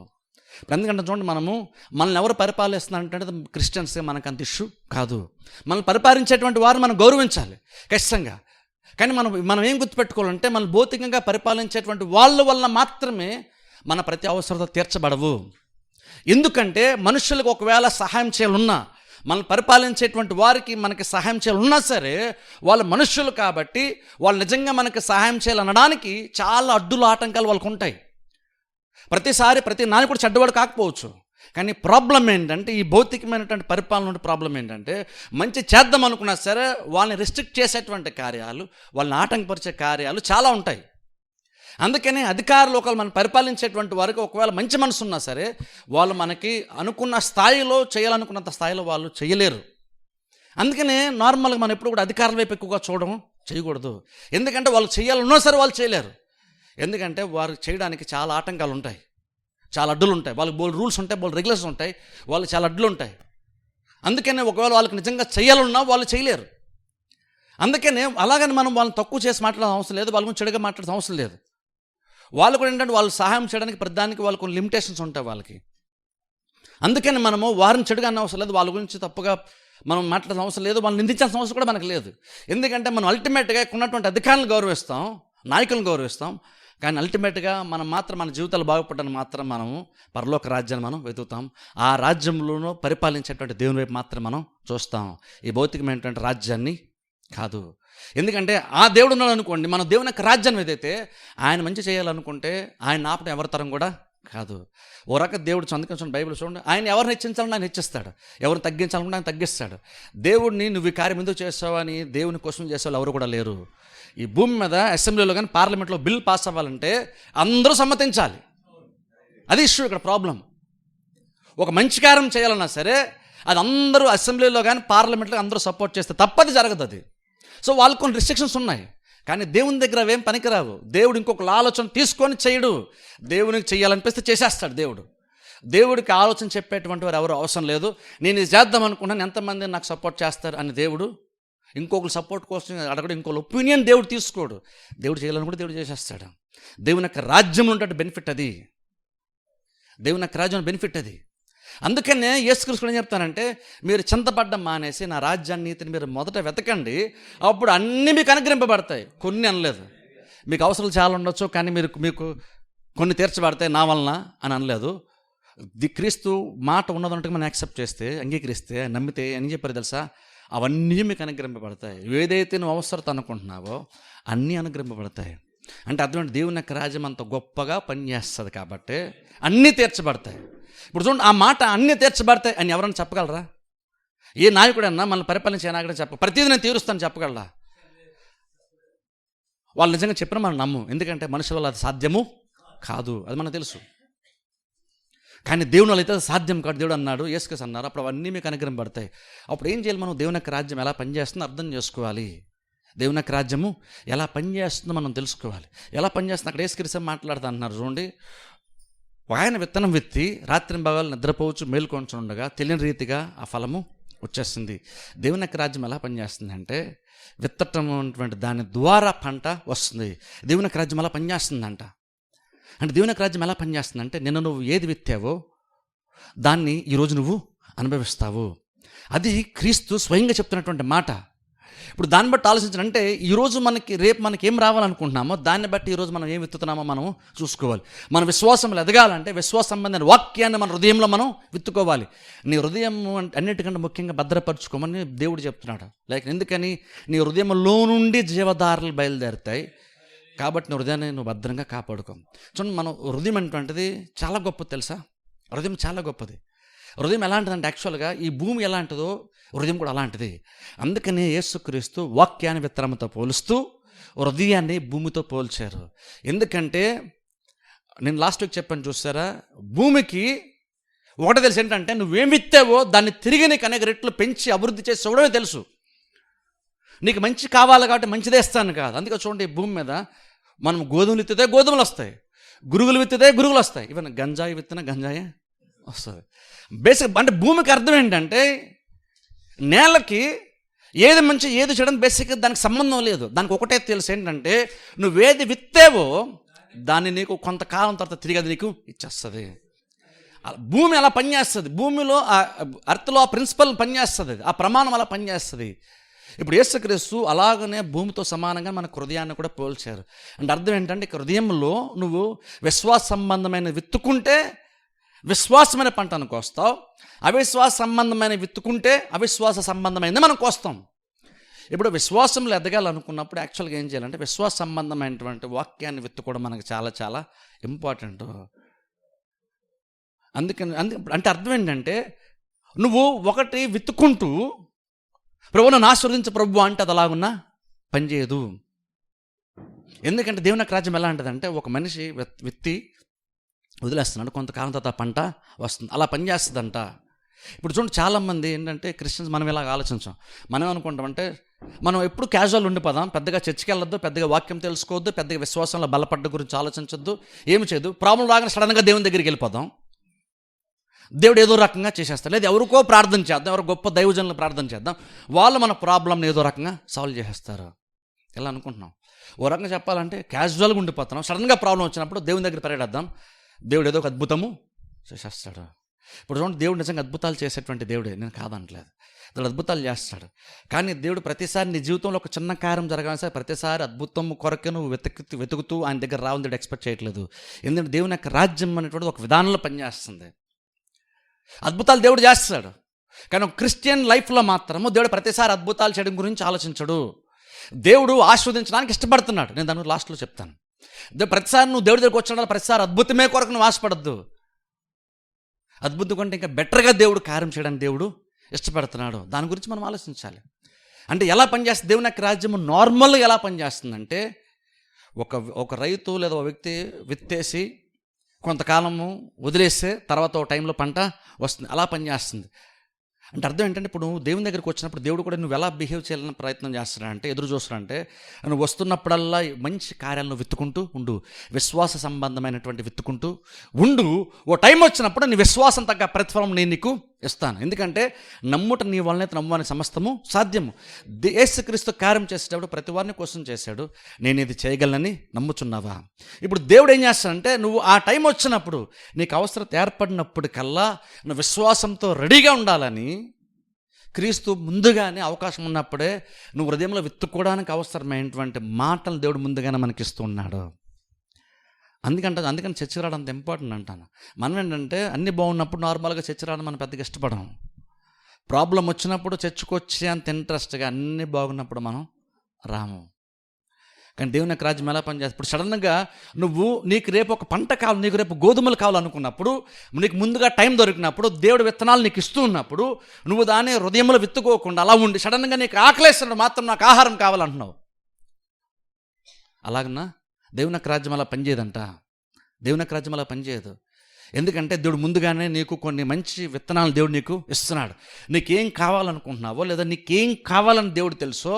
[SPEAKER 1] ఎందుకంటే చూడండి, మనల్ని ఎవరు పరిపాలిస్తున్నారంటే క్రిస్టియన్స్గా మనకు అంత ఇష్యూ కాదు. మనల్ని పరిపాలించేటువంటి వారు మనం గౌరవించాలి ఖచ్చితంగా. కానీ మనం ఏం గుర్తుపెట్టుకోవాలంటే, మన భౌతికంగా పరిపాలించేటువంటి వాళ్ళ వల్ల మాత్రమే మన ప్రతి అవసరత తీర్చబడవు. ఎందుకంటే మనుషులకు ఒకవేళ సహాయం చేయాలన్నా, మనం పరిపాలించేటువంటి వారికి మనకి సహాయం చేయాలన్నా సరే, వాళ్ళ మనుషులు కాబట్టి వాళ్ళు నిజంగా మనకి సహాయం చేయాలనడానికి చాలా అడ్డులు, ఆటంకాలు వాళ్ళకు ఉంటాయి. ప్రతిసారి ప్రతి నాయకుడు చెడ్డవాడు కాకపోవచ్చు. కానీ ప్రాబ్లం ఏంటంటే, ఈ భౌతికమైనటువంటి పరిపాలన ప్రాబ్లం ఏంటంటే, మంచి చేద్దాం అనుకున్నా సరే వాళ్ళని రెస్ట్రిక్ట్ చేసేటువంటి కార్యాలు, వాళ్ళని ఆటంకపరిచే కార్యాలు చాలా ఉంటాయి. అందుకని అధికారులు ఒకవేళ మనం పరిపాలించేటువంటి వారికి ఒకవేళ మంచి మనసు ఉన్నా సరే వాళ్ళు మనకి అనుకున్న స్థాయిలో చేయాలనుకున్నంత స్థాయిలో వాళ్ళు చేయలేరు. అందుకనే నార్మల్గా మనం ఎప్పుడు కూడా అధికారుల వైపు ఎక్కువగా చేయకూడదు. ఎందుకంటే వాళ్ళు చేయాలన్నా సరే వాళ్ళు చేయలేరు. ఎందుకంటే వారు చేయడానికి చాలా ఆటంకాలు ఉంటాయి, చాలా అడ్డులు ఉంటాయి. వాళ్ళకి బోల్ రూల్స్ ఉంటాయి, బోల్ రెగ్యులేషన్స్ ఉంటాయి, వాళ్ళు చాలా అడ్డులు ఉంటాయి. అందుకనే ఒకవేళ వాళ్ళకి నిజంగా చేయాలన్నా వాళ్ళు చేయలేరు. అందుకనే అలాగని మనం వాళ్ళని తక్కువ చేసి మాట్లాడడం అవసరం లేదు, వాళ్ళ గురించి చెడుగా మాట్లాడడం అవసరం లేదు. వాళ్ళు కూడా ఏంటంటే వాళ్ళు సహాయం చేయడానికి ప్రతిదానికి వాళ్ళకు కొన్ని లిమిటేషన్స్ ఉంటాయి వాళ్ళకి. అందుకని మనము వారిని చెడుగా అన్న అవసరం లేదు, వాళ్ళ గురించి తప్పుగా మనం మాట్లాడడం అవసరం లేదు, వాళ్ళని నిందించాల్సిన అవసరం కూడా మనకు లేదు. ఎందుకంటే మనం అల్టిమేట్గా ఉన్నటువంటి అధికారులను గౌరవిస్తాం, నాయకులను గౌరవిస్తాం, కానీ అల్టిమేట్గా మనం మాత్రం మన జీవితాలు బాగుపడడానికి మాత్రం మనము పరలోక రాజ్యాన్ని మనం వెతుకుతాం. ఆ రాజ్యంలోనూ పరిపాలించేటువంటి దేవుని వైపు మాత్రం మనం చూస్తాం, ఈ భౌతికమైనటువంటి రాజ్యాన్ని కాదు. ఎందుకంటే ఆ దేవుడు ఉన్నాడు అనుకోండి, మనం దేవుని యొక్క రాజ్యాన్ని ఏదైతే ఆయన మంచి చేయాలనుకుంటే ఆయన ఆపడం ఎవరి తరం కూడా కాదు. ఓ రక దేవుడు అందుకని బైబిల్ చూడండి, ఆయన ఎవరిని హెచ్చించాలని ఆయన హెచ్చిస్తాడు, ఎవరిని తగ్గించాలనుకుంటే ఆయన తగ్గిస్తాడు. దేవుడిని నువ్వు ఈ కార్యం ఎందుకు చేస్తావు అని దేవుని క్వశ్చన్ చేసేవాళ్ళు ఎవరు కూడా లేరు. ఈ భూమి మీద అసెంబ్లీలో కానీ పార్లమెంట్లో బిల్ పాస్ అవ్వాలంటే అందరూ సమ్మతించాలి. అది ఇష్యూ ఇక్కడ ప్రాబ్లం. ఒక మంచి కార్యం చేయాలన్నా సరే అది అందరూ అసెంబ్లీలో కానీ పార్లమెంట్లో అందరూ సపోర్ట్ చేస్తే తప్పది జరగదు అది. సో వాళ్ళకు కొన్ని రిస్ట్రిక్షన్స్ ఉన్నాయి, కానీ దేవుని దగ్గర అవేం పనికిరావు. దేవుడు ఇంకొక ఆలోచన తీసుకొని చేయడు, దేవునికి చేయాలనిపిస్తే చేసేస్తాడు దేవుడు. దేవుడికి ఆలోచన చెప్పేటువంటి వారు ఎవరు అవసరం లేదు. నేను ఇది చేద్దాం అనుకున్నాను, ఎంతమంది నాకు సపోర్ట్ చేస్తారు అని దేవుడు ఇంకొకరు సపోర్ట్ కోసం అడగడు, ఇంకొకరు ఒపీనియన్ దేవుడు తీసుకోడు. దేవుడు చేయాలనుకుంటే దేవుడు చేసేస్తాడు. దేవుని యొక్క రాజ్యంలో ఉంటే బెనిఫిట్ అది, దేవుని యొక్క రాజ్యం బెనిఫిట్ అది. అందుకనే యేసుక్రీస్తు ఏం చెప్తానంటే, మీరు చింతపడ్డం మానేసి నా రాజ్యాన్ని నీతిని మీరు మొదట వెతకండి, అప్పుడు అన్నీ మీకు అనుగ్రహింపబడతాయి. కొన్ని అనలేదు, మీకు అవసరాలు చాలా ఉండొచ్చు కానీ మీకు కొన్ని తీర్చబడతాయి నా వలన అని అనలేదు. క్రీస్తు మాట ఉన్నదంటే మనం యాక్సెప్ట్ చేస్తే, అంగీకరిస్తే, నమ్మితే అని చెప్పారు తెలుసా, అవన్నీ మీకు అనుగ్రహింపబడతాయి. ఏదైతే నువ్వు అవసరత అనుకుంటున్నావో అన్నీ అనుగ్రహింపబడతాయి. అంటే అర్థం దేవుని యొక్క రాజ్యం అంత గొప్పగా పనిచేస్తుంది కాబట్టి అన్నీ తీర్చబడతాయి. ఇప్పుడు చూడండి, ఆ మాట అన్నీ తీర్చబడతాయి అని ఎవరైనా చెప్పగలరా? ఏ నాయకుడన్నా మనల్ని పరిపాలించే నాయకుడని ప్రతిదీ నేను తీరుస్తాను చెప్పగలరా? వాళ్ళు నిజంగా చెప్పినా మనం నమ్ము, ఎందుకంటే మనుషుల వల్ల అది సాధ్యము కాదు, అది మనకు తెలుసు. కానీ దేవుని వల్ల అయితే సాధ్యం కాదు. దేవుడు అన్నాడు, యేసుక్రీస్తు అన్నారు, అప్పుడు అవన్నీ మీకు అనుగ్రహింపబడతాయి. అప్పుడు ఏం చేయాలి? మనం దేవుని యొక్క రాజ్యం ఎలా పనిచేస్తుందో అర్థం చేసుకోవాలి. దేవుని యొక్క రాజ్యము ఎలా పనిచేస్తుందో మనం తెలుసుకోవాలి. ఎలా పనిచేస్తుంది అక్కడ యేసుక్రీస్తు మాట్లాడుతా అంటున్నారు చూడండి. ఆయన విత్తనం విత్తి రాత్రి భాగాలు నిద్రపోవచ్చు మేలుకొంచు ఉండగా తెలియని రీతిగా ఆ ఫలము వచ్చేస్తుంది. దేవుని యొక్క రాజ్యం ఎలా పనిచేస్తుంది అంటే, విత్తటం అటువంటి దాని ద్వారా పంట వస్తుంది. దేవుని యొక్క రాజ్యం ఎలా పనిచేస్తుందంట అంటే, దేవుని యొక్క రాజ్యం ఎలా పనిచేస్తుందంటే, నిన్న నువ్వు ఏది విత్తావో దాన్ని ఈరోజు నువ్వు అనుభవిస్తావు. అది క్రీస్తు స్వయంగా చెప్తున్నటువంటి మాట. ఇప్పుడు దాన్ని బట్టి ఆలోచించాలంటే, ఈరోజు రేపు మనకి ఏం రావాలనుకుంటున్నామో దాన్ని బట్టి ఈరోజు మనం ఏం విత్తుతున్నామో మనం చూసుకోవాలి. మన విశ్వాసంలో ఎదగాలంటే విశ్వాస సంబంధమైన వాక్యాన్ని మన హృదయంలో మనం విత్తుకోవాలి. నీ హృదయం అన్నిటికంటే ముఖ్యంగా భద్రపరచుకోమని దేవుడు చెప్తున్నాడు. ఎందుకని? నీ హృదయంలో నుండి జీవధారలు బయలుదేరుతాయి కాబట్టి నీ హృదయాన్ని నువ్వు భద్రంగా కాపాడుకో. చూడండి, మనం హృదయం అటువంటిది చాలా గొప్పది తెలుసా. హృదయం చాలా గొప్పది. హృదయం ఎలాంటిదంటే, యాక్చువల్గా ఈ భూమి ఎలాంటిదో హృదయం కూడా అలాంటిది. అందుకని యేసుక్రీస్తు వాక్యాన్ని విత్తనంతో పోలుస్తూ హృదయాన్ని భూమితో పోల్చారు. ఎందుకంటే నేను లాస్ట్ వీక్ చెప్పాను చూసారా, భూమికి ఒకటే తెలుసు ఏంటంటే, నువ్వేం విత్తావో దాన్ని తిరిగి నీకు అనేక రెట్లు పెంచి అభివృద్ధి చేసి చూడమే తెలుసు. నీకు మంచి కావాలి కాబట్టి మంచిదే ఇస్తాను కాదు. అందుకే చూడండి, భూమి మీద మనం గోధుమలు విత్తితే గోధుమలు వస్తాయి, గురుగులు విత్తితే గురుగులు వస్తాయి, ఈవెన్ గంజాయి విత్తిన గంజాయే వస్తుంది. బేసిక్ అంటే భూమికి అర్థం ఏంటంటే, నేలకి ఏది మంచి ఏది చెడని బేసిక్గా దానికి సంబంధం లేదు. దానికి ఒకటే తెలుసు ఏంటంటే, నువ్వేది విత్తావో దాన్ని నీకు కొంతకాలం తర్వాత తిరిగి అది నీకు ఇచ్చేస్తుంది. భూమి అలా పనిచేస్తుంది. భూమిలో అర్త్లో ఆ ప్రిన్సిపల్ పనిచేస్తుంది, ఆ ప్రమాణం అలా పనిచేస్తుంది. ఇప్పుడు యేసుక్రీస్తు అలాగనే భూమితో సమానంగా మన హృదయాన్ని కూడా పోల్చారు. అంటే అర్థం ఏంటంటే, హృదయంలో నువ్వు విశ్వాస సంబంధమైన విత్తుకుంటే విశ్వాసమైన పంటను కోస్తావు, అవిశ్వాస సంబంధమైన విత్తుకుంటే అవిశ్వాస సంబంధమైనది మనం కోస్తాం. ఇప్పుడు విశ్వాసంలో ఎదగాలనుకున్నప్పుడు యాక్చువల్గా ఏం చేయాలంటే, విశ్వాస సంబంధమైనటువంటి వాక్యాన్ని విత్తుకోవడం మనకు చాలా చాలా ఇంపార్టెంట్. అంటే అర్థం ఏంటంటే, నువ్వు ఒకటి విత్తుకుంటూ ప్రభువును ఆశీర్వదించు ప్రభు అంటే అది అలాగున్నా పనిచేయదు. ఎందుకంటే దేవుని యొక్క రాజ్యం ఎలా ఉంటుందంటే ఒక మనిషి విత్తి వదిలేస్తున్నాడు, కొంతకాలం తర్వాత పంట వస్తుంది, అలా పనిచేస్తుందంట. ఇప్పుడు చూడండి, చాలామంది ఏంటంటే క్రిస్టియన్స్ మనం ఇలాగ ఆలోచించాం. మనం అనుకుంటామంటే మనం ఎప్పుడు క్యాజువల్ ఉండిపోదాం, పెద్దగా చర్చికి వెళ్ళొద్దు, పెద్దగా వాక్యం తెలుసుకోవద్దు, పెద్దగా విశ్వాసంలో బలపడ్డ గురించి ఆలోచించొద్దు, ఏమి చేయదు, ప్రాబ్లం రాగానే సడన్గా దేవుని దగ్గరికి వెళ్ళిపోదాం, దేవుడు ఏదో రకంగా చేసేస్తాడు. లేదు ఎవరికో ప్రార్థన చేద్దాం, ఎవరు గొప్ప దైవజనులు ప్రార్థన చేద్దాం, వాళ్ళు మన ప్రాబ్లంని ఏదో రకంగా సాల్వ్ చేసేస్తారు. ఎలా అనుకుంటున్నాం? ఓ రకంగా చెప్పాలంటే క్యాజువల్గా ఉండిపోతున్నాం, సడన్గా ప్రాబ్లం వచ్చినప్పుడు దేవుని దగ్గర పరిగెడద్దాం, దేవుడు ఏదో ఒక అద్భుతము చేసేస్తాడు. ఇప్పుడు చూడండి, దేవుడు నిజంగా అద్భుతాలు చేసేటువంటి దేవుడే, నేను కాదనట్లేదు, దేవుడు అద్భుతాలు చేస్తాడు. కానీ దేవుడు ప్రతిసారి నీ జీవితంలో ఒక చిన్న కార్యం జరగాలి సార్, ప్రతిసారి అద్భుతం కొరకే నువ్వు వెతుకుతూ ఆయన దగ్గర రావాలని దేవుడు ఎక్స్పెక్ట్ చేయట్లేదు. ఎందుకంటే దేవుని యొక్క రాజ్యం అనేటువంటిది ఒక విధానంలో పనిచేస్తుంది. అద్భుతాలు దేవుడు చేస్తాడు, కానీ ఒక క్రిస్టియన్ లైఫ్లో మాత్రము దేవుడు ప్రతిసారి అద్భుతాలు చేయడం గురించి ఆలోచించడు. దేవుడు ఆస్వాదించడానికి ఇష్టపడుతున్నాడు. నేను దాని లాస్ట్లో చెప్తాను. ప్రతిసారి నువ్వు దేవుడి దగ్గరికి వచ్చిన ప్రతిసారి అద్భుతమే కొరకు నువ్వు ఆశపడద్దు. అద్భుతం కంటే ఇంకా బెటర్గా దేవుడు కార్యం చేయడానికి దేవుడు ఇష్టపడుతున్నాడు. దాని గురించి మనం ఆలోచించాలి. అంటే ఎలా పనిచేస్తుంది దేవుని యొక్క రాజ్యము? నార్మల్గా ఎలా పనిచేస్తుందంటే ఒక రైతు లేదా ఒక వ్యక్తి విత్తేసి కొంతకాలము వదిలేస్తే తర్వాత ఒక టైంలో పంట వస్తుంది, అలా పనిచేస్తుంది. అంటే అర్థం ఏంటంటే, ఇప్పుడు నువ్వు దేవుని దగ్గరికి వచ్చినప్పుడు దేవుడు కూడా నువ్వు ఎలా బిహేవ్ చేయాలని ప్రయత్నం చేస్తున్నాడంటే, ఎదురు చూస్తున్నాడంటే, నువ్వు వస్తున్నప్పుడల్లా మంచి కార్యాలను విత్తుకుంటూ ఉండు, విశ్వాస సంబంధమైనటువంటి విత్తుకుంటూ ఉండు. ఓ టైం వచ్చినప్పుడు నీ విశ్వాసం తగ్గ ప్రతిఫలం నేను నీకు ఇస్తాను. ఎందుకంటే నమ్ముట నీ వల్లనే నమ్మువాని సమస్తము సాధ్యము. యేసుక్రీస్తు కార్యం చేసేటప్పుడు ప్రతి వారిని కోసం చేశాడు. నేను ఇది చేయగలనని నమ్ముచున్నావా? ఇప్పుడు దేవుడు ఏం చేస్తాడంటే, నువ్వు ఆ టైం వచ్చినప్పుడు నీకు అవసరం ఏర్పడినప్పుడు కల్లా నువ్వు విశ్వాసంతో రెడీగా ఉండాలని క్రీస్తు ముందుగానే అవకాశం ఉన్నప్పుడే నువ్వు హృదయంలో విత్తుకోవడానికి అవసరమైనటువంటి మాటలు దేవుడు ముందుగానే మనకిస్తూ ఉన్నాడు. అందుకని చర్చ రావడం అంత ఇంపార్టెంట్ అంటాను. మనం ఏంటంటే అన్నీ బాగున్నప్పుడు నార్మల్గా చర్చ రావడం మనం పెద్దగా ఇష్టపడం. ప్రాబ్లం వచ్చినప్పుడు చర్చకొచ్చే అంత ఇంట్రెస్ట్గా అన్నీ బాగున్నప్పుడు మనం రాము. కానీ దేవుని యొక్క రాజ్యం ఎలా పనిచేస్తుంది? ఇప్పుడు సడన్గా నీకు రేపు ఒక పంట కావాలి, నీకు రేపు గోధుమలు కావాలనుకున్నప్పుడు, నీకు ముందుగా టైం దొరికినప్పుడు, దేవుడు విత్తనాలు నీకు ఇస్తూ ఉన్నప్పుడు నువ్వు దాన్ని హృదయంలో విత్తుకోకుండా అలా ఉండి సడన్గా నీకు ఆకలేస్తున్నాడు మాత్రం నాకు ఆహారం కావాలంటున్నావు. అలాగన్నా దేవుని యొక్క రాజ్యం అలా పనిచేయదంట. దేవుని యొక్క రాజ్యం అలా పనిచేయదు. ఎందుకంటే దేవుడు ముందుగానే నీకు కొన్ని మంచి విత్తనాలు దేవుడు నీకు ఇస్తున్నాడు. నీకేం కావాలనుకుంటున్నావో లేదా నీకేం కావాలని దేవుడు తెలుసో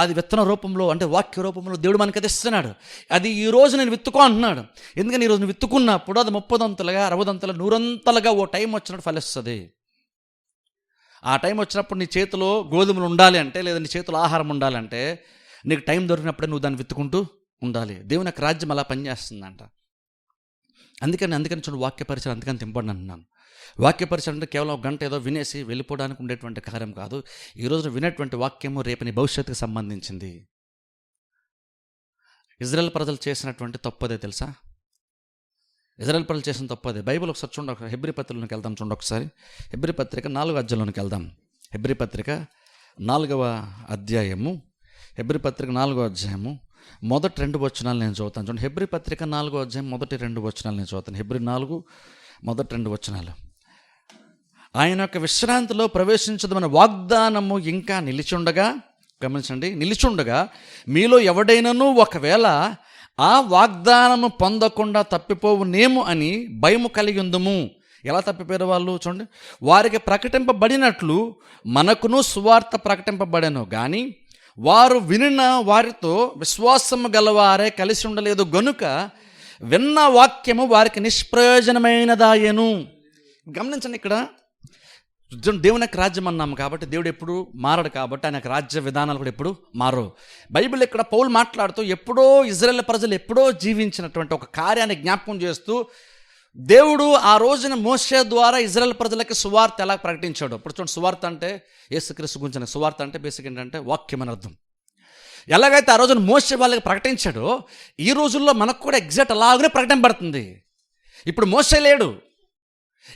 [SPEAKER 1] అది విత్తన రూపంలో, అంటే వాక్య రూపంలో దేవుడు మనకి అది ఇస్తున్నాడు. అది ఈరోజు నేను విత్తుకో అంటున్నాడు. ఎందుకని ఈరోజు నువ్వు విత్తుకున్నప్పుడు అది 30దంతలుగా 60దంతలుగా 100దంతలుగా ఓ టైం వచ్చినప్పుడు ఫలిస్తుంది. ఆ టైం వచ్చినప్పుడు నీ చేతిలో గోధుమలు ఉండాలి అంటే, లేదా నీ చేతిలో ఆహారం ఉండాలంటే నీకు టైం దొరికినప్పుడే నువ్వు దాన్ని విత్తుకుంటూ ఉండాలి. దేవుని యొక్క రాజ్యం అలా పనిచేస్తుందంట. అందుకని చూడండి, వాక్య పరిచయం అందుకని ఇంపార్టెంట్ అంటున్నాను. వాక్య పరిచయం అంటే కేవలం ఒక గంట ఏదో వినేసి వెళ్ళిపోవడానికి ఉండేటువంటి కార్యం కాదు. ఈరోజు వినేటువంటి వాక్యము రేపని భవిష్యత్తుకు సంబంధించింది. ఇజ్రాయెల్ ప్రజలు చేసినటువంటి తప్పదే తెలుసా? ఇజ్రాయెల్ ప్రజలు చేసిన తప్పదే. బైబిల్ ఒకసారి చూడండి, హెబ్రీ పత్రికలోకి వెళ్దాం. చూడండి ఒకసారి హెబ్రీ పత్రిక 4వ అధ్యాయంలోకి వెళ్దాం. హెబ్రీ పత్రిక 4వ అధ్యాయము, హెబ్రీ పత్రిక 4వ అధ్యాయము మొదటి 2 వచనాలు నేను చదువుతాను. చూడండి, హెబ్రీ పత్రిక 4వ అధ్యాయం మొదటి 2 వచనాలు నేను చదువుతాను. హెబ్రీ 4 మొదటి 2 వచనాలు. ఆయన యొక్క విశ్రాంతిలో ప్రవేశించదమని వాగ్దానము ఇంకా నిలిచుండగా, గమనించండి, నిలిచుండగా మీలో ఎవడైనాను ఒకవేళ ఆ వాగ్దానము పొందకుండా తప్పిపోవునేమో అని భయము కలిగి ఉందము. ఎలా తప్పిపోయారు వాళ్ళు? చూడండి, వారికి ప్రకటింపబడినట్లు మనకును సువార్త ప్రకటింపబడెను కానీ వారు వినిన వారితో విశ్వాసము గలవారే కలిసి ఉండలేదు గనుక విన్న వాక్యము వారికి నిష్ప్రయోజనమైనదాయను. గమనించండి, ఇక్కడ దేవుని యొక్క రాజ్యం అన్నాము కాబట్టి దేవుడు ఎప్పుడు మారడు, కాబట్టి ఆయన యొక్క రాజ్య విధానాలు కూడా ఎప్పుడు మారవు. బైబిల్ ఇక్కడ పౌలు మాట్లాడుతూ ఎప్పుడో ఇజ్రాయేల్ ప్రజలు ఎప్పుడో జీవించినటువంటి ఒక కార్యాన్ని జ్ఞాపకం చేస్తూ దేవుడు ఆ రోజున మోషే ద్వారా ఇజ్రాయెల్ ప్రజలకి సువార్త ఎలా ప్రకటించాడు. ఇప్పుడు చూడండి, సువార్త అంటే యేసుక్రీస్తు గురించిన సువార్త అంటే బేసిక్ ఏంటంటే వాక్యం అని అర్థం. ఎలాగైతే ఆ రోజున మోషే వాళ్ళకి ప్రకటించాడో ఈ రోజుల్లో మనకు కూడా ఎగ్జాక్ట్ అలాగనే ప్రకటింపబడుతుంది. ఇప్పుడు మోషే లేడు,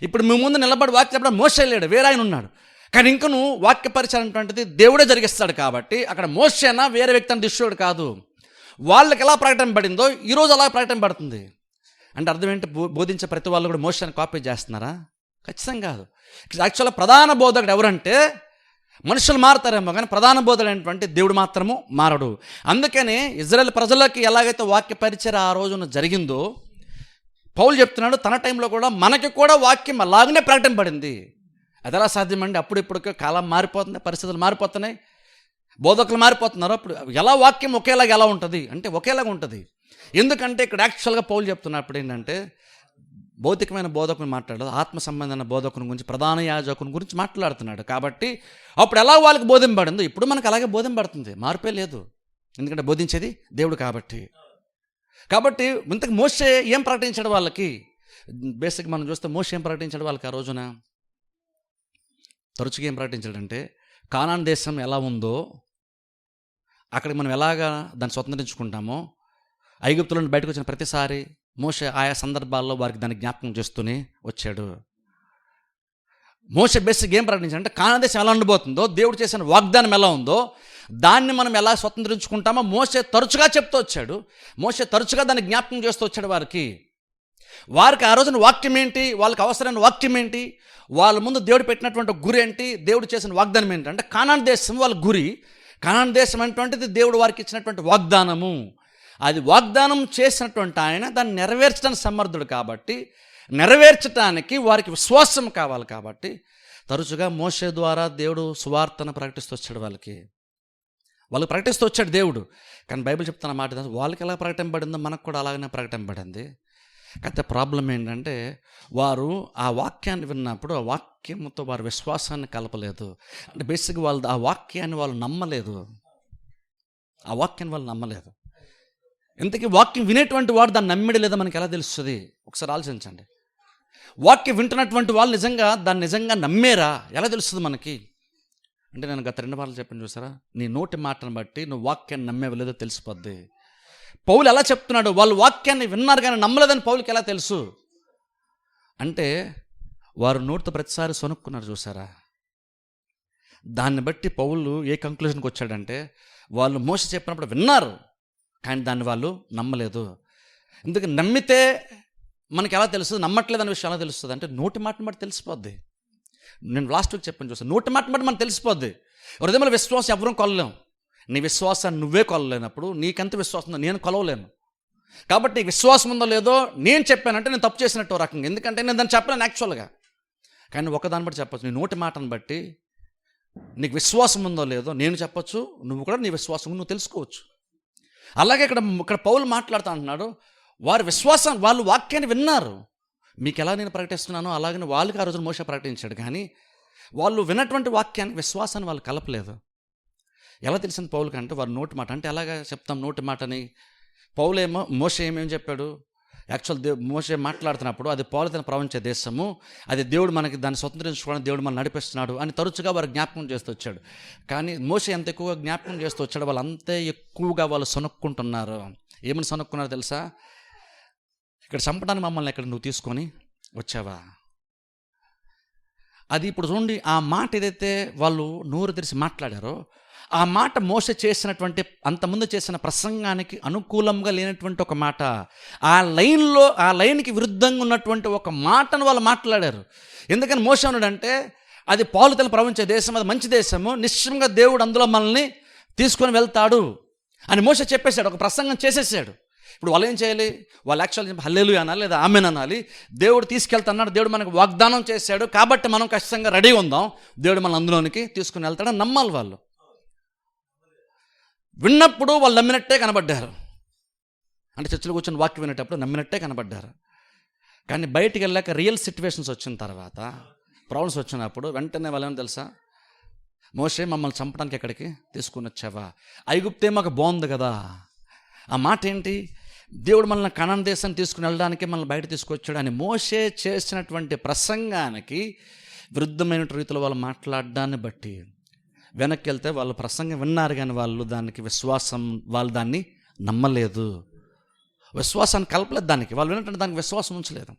[SPEAKER 1] ఇప్పుడు మీ ముందు నిలబడి వాక్యం చెప్పడం మోషే లేడు, వేరే ఆయన ఉన్నాడు. కానీ ఇంకను వాక్య పరిచయం అనేటువంటిది దేవుడే జరిగిస్తాడు కాబట్టి అక్కడ మోషేనా వేరే వ్యక్తి అని దిశోడు కాదు. వాళ్ళకి ఎలా ప్రకటింపబడిందో ఈరోజు అలా ప్రకటింపబడుతుంది. అంటే అర్థం ఏంటి? బోధించే ప్రతి వాళ్ళు కూడా మోషేని కాపీ చేస్తున్నారా? ఖచ్చితంగా కాదు. యాక్చువల్గా ప్రధాన బోధకుడు ఎవరంటే మనుషులు మారుతారేమో కానీ ప్రధాన బోధుడైనటువంటి దేవుడు మాత్రము మారడు. అందుకనే ఇజ్రాయేల్ ప్రజలకి ఎలాగైతే వాక్య పరిచయం ఆ రోజున జరిగిందో, పౌలు చెప్తున్నాడు తన టైంలో కూడా మనకి కూడా వాక్యం అలాగనే ప్రకటింపబడింది. అది ఎలా సాధ్యమండి? అప్పుడిప్పటికే కాలం మారిపోతుంది, పరిస్థితులు మారిపోతున్నాయి, బోధకులు మారిపోతున్నారు. అప్పుడు ఎలా వాక్యం ఒకేలాగా ఎలా ఉంటుంది అంటే ఒకేలాగా ఉంటుంది. ఎందుకంటే ఇక్కడ యాక్చువల్గా పౌలు చెప్తున్నప్పుడు ఏంటంటే భౌతికమైన బోధకుని మాట్లాడదు, ఆత్మ సంబంధమైన బోధకుని గురించి, ప్రధాన యాజకుని గురించి మాట్లాడుతున్నాడు. కాబట్టి అప్పుడు ఎలా వాళ్ళకి బోధింపబడిందో ఇప్పుడు మనకు అలాగే బోధింపబడుతుంది, మార్పే లేదు. ఎందుకంటే బోధించేది దేవుడు కాబట్టి. ఇంతకు మోషే ఏం ప్రకటించాడు వాళ్ళకి? బేసిక్ మనం చూస్తే మోషే ఏం ప్రకటించాడు వాళ్ళకి ఆ రోజున? తరచుగా ఏం ప్రకటించాడంటే కానాన్ దేశం ఎలా ఉందో అక్కడికి మనం ఎలాగా దాన్ని స్వతంత్రించుకుంటామో, ఐగుప్తుల నుండి బయటకు వచ్చిన ప్రతిసారి మోషే ఆయా సందర్భాల్లో వారికి దాన్ని జ్ఞాపకం చేస్తూనే వచ్చాడు. మోషే బేసిక్ ఏం ప్రకటించాడంటే కానాన్ దేశం ఎలా ఉండబోతుందో, దేవుడు చేసిన వాగ్దానం ఎలా ఉందో, దాన్ని మనం ఎలా స్వతంత్రించుకుంటామో మోషే తరచుగా చెప్తూ వచ్చాడు. మోషే తరచుగా దాన్ని జ్ఞాపకం చేస్తూ వచ్చాడు వారికి ఆ రోజున వాక్యం ఏంటి, వాళ్ళకి అవసరమైన వాక్యం ఏంటి, వాళ్ళ ముందు దేవుడు పెట్టినటువంటి గురి ఏంటి, దేవుడు చేసిన వాగ్దానం ఏంటంటే కానాన్ దేశం వాళ్ళ గురి. కానాన్ దేశం అనేటువంటిది దేవుడు వారికి ఇచ్చినటువంటి వాగ్దానము. అది వాగ్దానం చేసినటువంటి ఆయన దాన్ని నెరవేర్చడానికి సమర్థుడు కాబట్టి, నెరవేర్చడానికి వారికి విశ్వాసం కావాలి కాబట్టి తరచుగా మోషే ద్వారా దేవుడు సువార్తను ప్రకటిస్తూ వచ్చాడు. వాళ్ళకి ప్రకటిస్తూ వచ్చాడు దేవుడు. కానీ బైబిల్ చెప్తున్న మాట వాళ్ళకి ఎలా ప్రకటింపబడిందో మనకు కూడా అలాగనే ప్రకటింపబడింది. అయితే ప్రాబ్లం ఏంటంటే వారు ఆ వాక్యాన్ని విన్నప్పుడు ఆ వాక్యంతో వారి విశ్వాసాన్ని కలపలేదు. అంటే బేసిక్గా వాళ్ళు ఆ వాక్యాన్ని వాళ్ళు నమ్మలేదు. ఇంతకీ వాక్యం వినేటువంటి వాడు దాన్ని నమ్మిడి లేదా మనకి ఎలా తెలుస్తుంది? ఒకసారి ఆలోచించండి. వాక్యం వింటున్నటువంటి వాళ్ళు దాన్ని నిజంగా నమ్మేరా ఎలా తెలుస్తుంది మనకి? అంటే నేను గత 2 మాటలు చెప్పాను చూసారా, నీ నోటి మాటను బట్టి నువ్వు వాక్యాన్ని నమ్మేవి లేదో తెలిసిపోద్ది. పౌలు ఎలా చెప్తున్నాడు? వాళ్ళు వాక్యాన్ని విన్నారు కానీ నమ్మలేదని పౌలుకి ఎలా తెలుసు అంటే వారు నోటితో ప్రతిసారి సొనుక్కున్నారు చూసారా. దాన్ని బట్టి పౌలు ఏ కంక్లూజన్కి వచ్చాడంటే వాళ్ళు మోషే చెప్పినప్పుడు విన్నారు కానీ దాన్ని వాళ్ళు నమ్మలేదు. ఎందుకు నమ్మితే మనకి ఎలా తెలుస్తుంది, నమ్మట్లేదు అనే విషయం ఎలా తెలుస్తుంది అంటే నోటి మాటను బట్టి తెలిసిపోద్ది. నేను లాస్ట్ వీక్ చెప్పాను చూసాను, నోటి మాటను బట్టి మనకు తెలిసిపోద్ది. హృదయంలో విశ్వాసం ఎవరూ కొనలేం. నీ విశ్వాసాన్ని నువ్వే కొలలేనప్పుడు నీకెంత విశ్వాసం ఉందో నేను కొలవలేను. కాబట్టి నీకు విశ్వాసం ఉందో లేదో నేను చెప్పానంటే నేను తప్పు చేసినట్టు రకంగా, ఎందుకంటే నేను దాన్ని చెప్పలేను యాక్చువల్గా. కానీ ఒకదాన్ని బట్టి చెప్పచ్చు, నీ నోటి మాటను బట్టి నీకు విశ్వాసం ఉందో లేదో నేను చెప్పచ్చు, నువ్వు కూడా నీ విశ్వాసం నువ్వు తెలుసుకోవచ్చు. అలాగే ఇక్కడ పౌలు మాట్లాడుతూ అంటున్నాడు, వారి విశ్వాసం, వాళ్ళు వాక్యాన్ని విన్నారు. మీకు ఎలా నేను ప్రకటిస్తున్నానో అలాగని వాళ్ళకి ఆ రోజున మోషే ప్రకటించాడు. కానీ వాళ్ళు విన్నటువంటి వాక్యాన్ని విశ్వాసాన్ని వాళ్ళు కలపలేదు. ఎలా తెలిసింది పౌలుకి అంటే వారు నోటి మాట అంటే ఎలాగా చెప్తాం నోటి మాటని? మోషే ఏమేమి చెప్పాడు? యాక్చువల్ మోషే మాట్లాడుతున్నప్పుడు అది పౌలుతను ప్రవహించే దేశము, అది దేవుడు మనకి దాన్ని స్వతంత్రించుకోవడానికి దేవుడు మనం నడిపిస్తున్నాడు అని తరచుగా వారు జ్ఞాపకం చేస్తూ వచ్చాడు. కానీ మోషే ఎంత ఎక్కువగా జ్ఞాపకం చేస్తూ వచ్చాడు, వాళ్ళు అంతే ఎక్కువగా వాళ్ళు సొనుక్కుంటున్నారు. ఏమని సొనుక్కున్నారో తెలుసా? ఇక్కడ చంపడానికి మమ్మల్ని ఎక్కడ నువ్వు తీసుకొని వచ్చావా? అది ఇప్పుడు చూడండి, ఆ మాట ఏదైతే వాళ్ళు నోరు తెరిచి మాట్లాడారో ఆ మాట మోషే చేసినటువంటి అంతకుముందు చేసిన ప్రసంగానికి అనుకూలంగా లేనటువంటి ఒక మాట, ఆ లైన్కి విరుద్ధంగా ఉన్నటువంటి ఒక మాటను వాళ్ళు మాట్లాడారు. ఎందుకని మోషే అన్నాడంటే అది పాలుతెలు ప్రవహించే దేశం, అది మంచి దేశము, నిశ్చయంగా దేవుడు అందులో మనల్ని తీసుకొని వెళ్తాడు అని మోషే చెప్పేశాడు, ఒక ప్రసంగం చేసేసాడు. ఇప్పుడు వాళ్ళు ఏం చేయాలి? వాళ్ళు యాక్చువల్గా హల్లెలూయా అనాలి లేదా ఆమెన్ అనాలి. దేవుడు తీసుకెళ్తున్నాడు, దేవుడు మనకు వాగ్దానం చేశాడు కాబట్టి మనం ఖచ్చితంగా రెడీ ఉందాం, దేవుడు మన అందులోనికి తీసుకుని వెళ్తాడని నమ్మాలి. వాళ్ళు విన్నప్పుడు వాళ్ళు నమ్మినట్టే కనబడ్డారు. అంటే చర్చలో కూర్చొని వాక్యం వినేటప్పుడు నమ్మినట్టే కనబడ్డారు. కానీ బయటికి వెళ్ళాక రియల్ సిచ్యువేషన్స్ వచ్చిన తర్వాత, ప్రాబ్లమ్స్ వచ్చినప్పుడు వెంటనే వాళ్ళు ఏమో తెలుసా, మోషే మమ్మల్ని చంపడానికి ఎక్కడికి తీసుకుని వచ్చావా? ఐగుప్తే మాకు బాగుంది కదా. ఆ మాట ఏంటి? దేవుడు మనల్ని కనాన్ దేశాన్ని తీసుకుని వెళ్ళడానికి మనల్ని బయట తీసుకొచ్చాడు అని మోషే చేసినటువంటి ప్రసంగానికి విరుద్ధమైన రీతిలో వాళ్ళు మాట్లాడడాన్ని బట్టి వెనక్కి వెళ్తే వాళ్ళు ప్రసంగం విన్నారు కానీ వాళ్ళు వాళ్ళు దాన్ని నమ్మలేదు, విశ్వాసాన్ని కలపలేదు. వాళ్ళు విన్నట్టు దానికి విశ్వాసం ఉంచలేదు.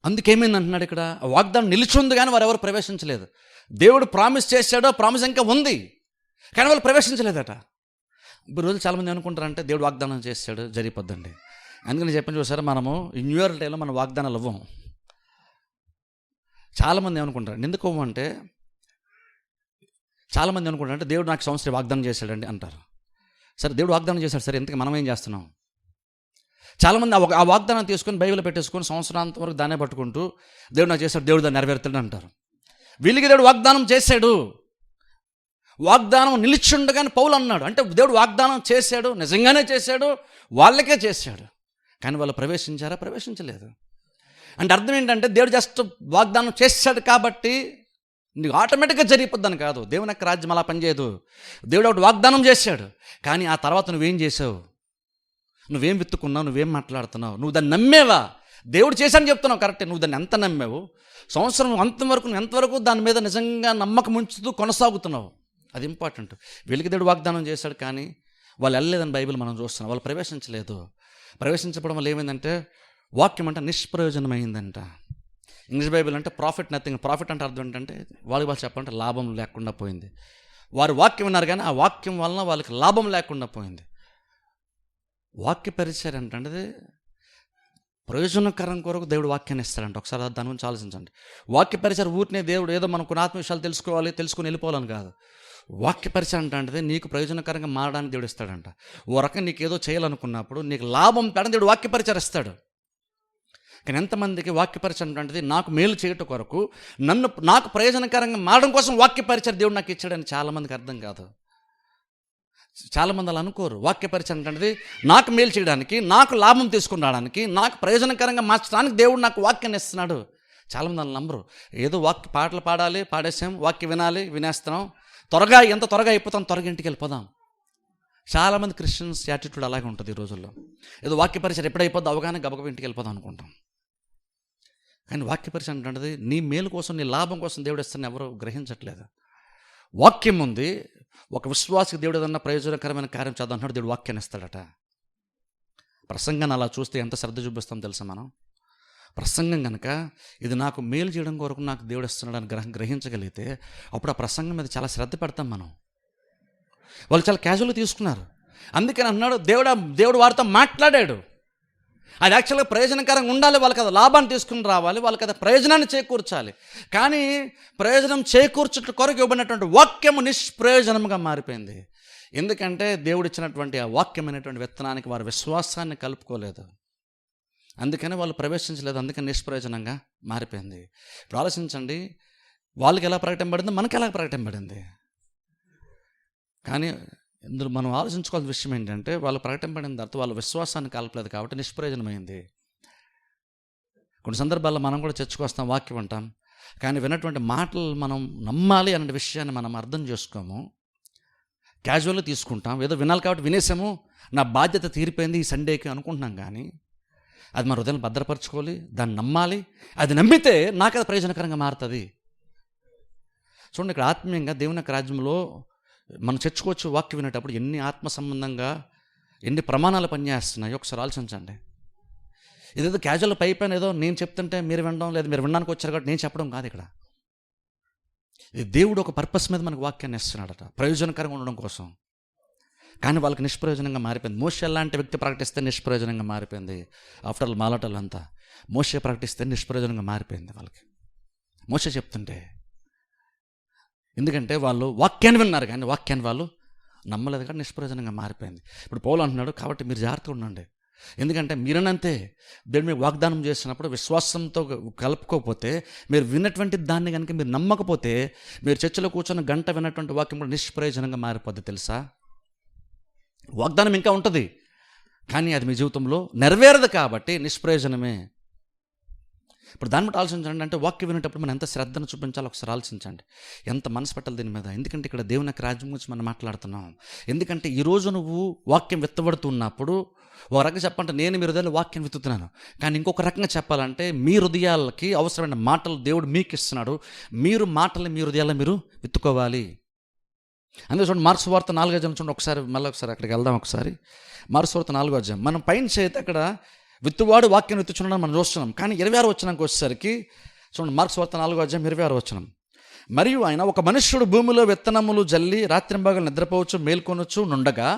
[SPEAKER 1] అందుకేమైంది అంటున్నాడు ఇక్కడ, వాగ్దానం నిలిచింది కానీ వారు ఎవరు ప్రవేశించలేదు. దేవుడు ప్రామిస్ చేశాడో, ప్రామిస్ ఇంకా ఉంది కానీ వాళ్ళు ప్రవేశించలేదట. ఇప్పుడు రోజు చాలామంది అనుకుంటారంటే దేవుడు వాగ్దానం చేశాడు జరిగిపోద్దండి. అందుకని చెప్పని చూసారా, మనము ఈ న్యూ ఇయర్ డేలో మన వాగ్దానాలు ఇవ్వం. చాలామంది ఏమనుకుంటారు, ఎందుకు అంటే చాలామంది అనుకుంటారు అంటే దేవుడు నాకు సంవత్సరం వాగ్దానం చేశాడండి అంటారు. సరే, దేవుడు వాగ్దానం చేశాడు, సరే, ఇంతకు మనం ఏం చేస్తున్నాం? చాలామంది ఆ వాగ్దానం తీసుకొని బైబిల్ పెట్టేసుకొని సంవత్సరాంతం వరకు దాన్నే పట్టుకుంటూ దేవుడు నాకు చేశాడు, దేవుడు దాన్ని నెరవేరుతాడు అంటారు. వీళ్ళకి దేవుడు వాగ్దానం చేశాడు, వాగ్దానం నిలిచుండగానే పౌలు అన్నాడు. అంటే దేవుడు వాగ్దానం చేశాడు, నిజంగానే చేశాడు, వాళ్ళకే చేశాడు, కానీ వాళ్ళు ప్రవేశించారా? ప్రవేశించలేదు. అంటే అర్థం ఏంటంటే దేవుడు జస్ట్ వాగ్దానం చేశాడు కాబట్టి నీకు ఆటోమేటిక్గా జరిగిపోద్దని కాదు. దేవుని యొక్క రాజ్యం అలా పనిచేయదు. దేవుడు ఒకటి వాగ్దానం చేశాడు, కానీ ఆ తర్వాత నువ్వేం చేసావు? నువ్వేం విత్తుకున్నావు? నువ్వేం మాట్లాడుతున్నావు? నువ్వు దాన్ని నమ్మేవా? దేవుడు చేశాను చెప్తున్నావు కరెక్టే, నువ్వు దాన్ని ఎంత నమ్మావు? సంవత్సరం ఎంతవరకు దాని మీద నిజంగా నమ్మకం ఉంచుతూ కొనసాగుతున్నావు, అది ఇంపార్టెంట్. వీళ్ళకి దేవుడు వాగ్దానం చేశాడు, కానీ వాళ్ళు వెళ్ళలేదని బైబిల్ మనం చూస్తున్నాం. వాళ్ళు ప్రవేశించలేదు. ప్రవేశించడం వల్ల ఏమైందంటే వాక్యం అంటే నిష్ప్రయోజనమైందంట. ఇంగ్లీష్ బైబిల్ అంటే ప్రాఫిట్ నథింగ్. ప్రాఫిట్ అంటే అర్థం ఏంటంటే వాళ్ళు చెప్పాలంటే లాభం లేకుండా పోయింది. వారు వాక్యం విన్నారు, కానీ ఆ వాక్యం వలన వాళ్ళకి లాభం లేకుండా పోయింది. వాక్య పరిచయం అంటే ప్రయోజనకరం కొరకు దేవుడు వాక్యాన్ని ఇస్తాడంట. ఒకసారి దాని గురించి ఆలోచించండి. వాక్య పరిచయం ఊరినే దేవుడు ఏదో మనం కొన్ని ఆత్మ విషయాలు తెలుసుకుని వెళ్ళిపోవాలని కాదు. వాక్య పరిచయం అంటే నీకు ప్రయోజనకరంగా మారడానికి దేవుడు ఇస్తాడంట. ఓ రకంగా నీకు ఏదో చేయాలనుకున్నప్పుడు నీకు లాభం తేడం దేవుడు వాక్య పరిచయం ఇస్తాడు. కానీ ఎంతమందికి వాక్య పరిచయం అంటే నాకు మేలు చేయటం కొరకు నాకు ప్రయోజనకరంగా మారడం కోసం వాక్య పరిచయం దేవుడు నాకు ఇచ్చాడని చాలామందికి అర్థం కాదు. చాలామంది అలా అనుకోరు. వాక్య పరిచయం అంటే నాకు మేలు చేయడానికి, నాకు లాభం తీసుకుని రావడానికి, నాకు ప్రయోజనకరంగా మార్చడానికి దేవుడు నాకు వాక్యాన్ని ఇస్తున్నాడు. చాలామంది అలా నమ్మరు. ఏదో పాటలు పాడాలి, పాడేసాం, వాక్యం వినాలి, వినేస్తున్నాం, ఎంత త్వరగా అయిపోతాం, త్వరగా ఇంటికి వెళ్ళిపోదాం. చాలామంది క్రిస్టియన్స్ యాటిట్యూడ్ అలాగే ఉంటుంది ఈ రోజుల్లో. ఏదో వాక్య పరిచయం ఎప్పుడైపోద్ది అవగానే గబగబ ఇంటికి వెళ్ళిపోదాం అనుకుంటాం. కానీ వాక్య పరిచయం అంటే నీ మేలు కోసం, నీ లాభం కోసం దేవుడు ఇస్తాను ఎవరు గ్రహించట్లేదు. వాక్యం ఉంది. ఒక విశ్వాసకి దేవుడు ఏదన్నా ప్రయోజనకరమైన కార్యం చేద్దాం అంటున్నాడు, దేవుడు వాక్యాన్ని ఇస్తాడట. ప్రసంగాన్ని అలా చూస్తే ఎంత శ్రద్ధ చూపిస్తాం తెలుసా మనం? ప్రసంగం కనుక ఇది నాకు మేలు చేయడం కొరకు నాకు దేవుడు ఇస్తున్నాడని గ్రహించగలిగితే అప్పుడు ఆ ప్రసంగం మీద చాలా శ్రద్ధ పెడతాం మనం. వాళ్ళు చాలా క్యాజువల్గా తీసుకున్నారు. అందుకని అన్నాడు దేవుడు వారితో మాట్లాడాడు. అది యాక్చువల్గా ప్రయోజనకరంగా ఉండాలి, వాళ్ళకి అది లాభాన్ని తీసుకుని రావాలి, వాళ్ళకి అది ప్రయోజనాన్ని చేకూర్చాలి. కానీ ప్రయోజనం చేకూర్చుట కొరకు ఇవ్వబడినటువంటి వాక్యము నిష్ప్రయోజనముగా మారిపోయింది. ఎందుకంటే దేవుడు ఇచ్చినటువంటి ఆ వాక్యమైనటువంటి విత్తనానికి వారి విశ్వాసాన్ని కలుపుకోలేదు. అందుకని వాళ్ళు ప్రవేశించలేదు. అందుకని నిష్ప్రయోజనంగా మారిపోయింది. ఇప్పుడు ఆలోచించండి, వాళ్ళకి ఎలా ప్రకటింపబడింది, మనకి ఎలా ప్రకటింపబడింది? కానీ ఇందులో మనం ఆలోచించుకోవాల్సిన విషయం ఏంటంటే వాళ్ళు ప్రకటింపబడిన తర్వాత వాళ్ళ విశ్వాసాన్ని కలపలేదు కాబట్టి నిష్ప్రయోజనమైంది. కొన్ని సందర్భాల్లో మనం కూడా చర్చకు వస్తాం, వాక్యం అంటాం, కానీ విన్నటువంటి మాటలు మనం నమ్మాలి అనే విషయాన్ని మనం అర్థం చేసుకోము. క్యాజువల్గా తీసుకుంటాం. ఏదో వినాలి కాబట్టి వినేసాము, నా బాధ్యత తీరిపోయింది ఈ సండేకి అనుకుంటున్నాం. కానీ అది మన హృదయాన్ని భద్రపరచుకోవాలి, దాన్ని నమ్మాలి. అది నమ్మితే నాకు అది ప్రయోజనకరంగా మారుతుంది. చూడండి, ఇక్కడ ఆత్మీయంగా దేవుని యొక్క రాజ్యంలో మనం చర్చకోవచ్చు వాక్యం వినేటప్పుడు ఎన్ని ఆత్మ సంబంధంగా ఎన్ని ప్రమాణాలు పనిచేస్తున్నాయో ఒకసారి ఆలోచించండి. ఇదేదో క్యాజువల్ పైపైన ఏదో నేను చెప్తుంటే మీరు వినడం, లేదా మీరు వినడానికి వచ్చారు కాబట్టి నేను చెప్పడం కాదు. ఇక్కడ ఇది దేవుడు ఒక పర్పస్ మీద మనకు వాక్యాన్ని ఇస్తున్నాడట, ప్రయోజనకరంగా ఉండడం కోసం. కానీ వాళ్ళకి నిష్ప్రయోజనంగా మారిపోయింది. మోషే లాంటి వ్యక్తి ప్రకటిస్తే నిష్ప్రయోజనంగా మారిపోయింది. ఆఫ్టర్ ఆల్ మాలాటలంతా మోషే ప్రకటిస్తే నిష్ప్రయోజనంగా మారిపోయింది వాళ్ళకి, మోషే చెప్తుంటే. ఎందుకంటే వాళ్ళు వాక్యాన్ని విన్నారు, కానీ వాక్యాన్ని వాళ్ళు నమ్మలేదు, కానీ నిష్ప్రయోజనంగా మారిపోయింది. ఇప్పుడు పౌలు అంటున్నాడు, కాబట్టి మీరు జాగ్రత్తగా ఉండండి. ఎందుకంటే మీరనంతే దేవుడు మీకు వాగ్దానం చేసినప్పుడు విశ్వాసంతో కలుపుకోకపోతే, మీరు విన్నటువంటి దాన్ని కనుక మీరు నమ్మకపోతే, మీరు చర్చలో కూర్చొని గంట విన్నటువంటి వాక్యం కూడా నిష్ప్రయోజనంగా మారిపోద్ది. తెలుసా? వాగ్దానం ఇంకా ఉంటుంది, కానీ అది మీ జీవితంలో నెరవేరదు కాబట్టి నిష్ప్రయోజనమే. ఇప్పుడు దాన్ని బట్టి ఆలోచించండి. అంటే వాక్యం వినేటప్పుడు మనం ఎంత శ్రద్ధను చూపించాలో ఒకసారి ఆలోచించండి, ఎంత మనసు పెట్టాలి దీని మీద. ఎందుకంటే ఇక్కడ దేవుని యొక్క రాజ్యం గురించి మనం మాట్లాడుతున్నాం. ఎందుకంటే ఈరోజు నువ్వు వాక్యం విత్తబడుతున్నప్పుడు ఒక రకంగా చెప్పాలంటే నేను మీ హృదయాలు వాక్యం విత్తుతున్నాను, కానీ ఇంకొక రకంగా చెప్పాలంటే మీ హృదయాలకి అవసరమైన మాటలు దేవుడు మీకు ఇస్తున్నాడు. మీరు మాటల్ని మీ హృదయాల్లో మీరు విత్తుకోవాలి. అందుకే చూడండి, మార్క్స్ వార్త 4వ అధ్యాయం చూడండి. ఒకసారి అక్కడికి వెళ్దాం. ఒకసారి మార్క్స్ వార్త 4వ అధ్యాయం. మనం పైన చేస్తే అక్కడ విత్తువాడు వాక్యం విత్తుచున్నాడు మనం చూస్తున్నాం. కానీ 26వ వచనంకి వచ్చేసరికి చూడండి, మార్క్స్ వార్త 4వ అధ్యాయం 26వ వచనం. మరియు ఆయన, ఒక మనుష్యుడు భూమిలో విత్తనములు జల్లి రాత్రింబగలు నిద్రపోవచ్చు మేల్కొనొచ్చు నుండగా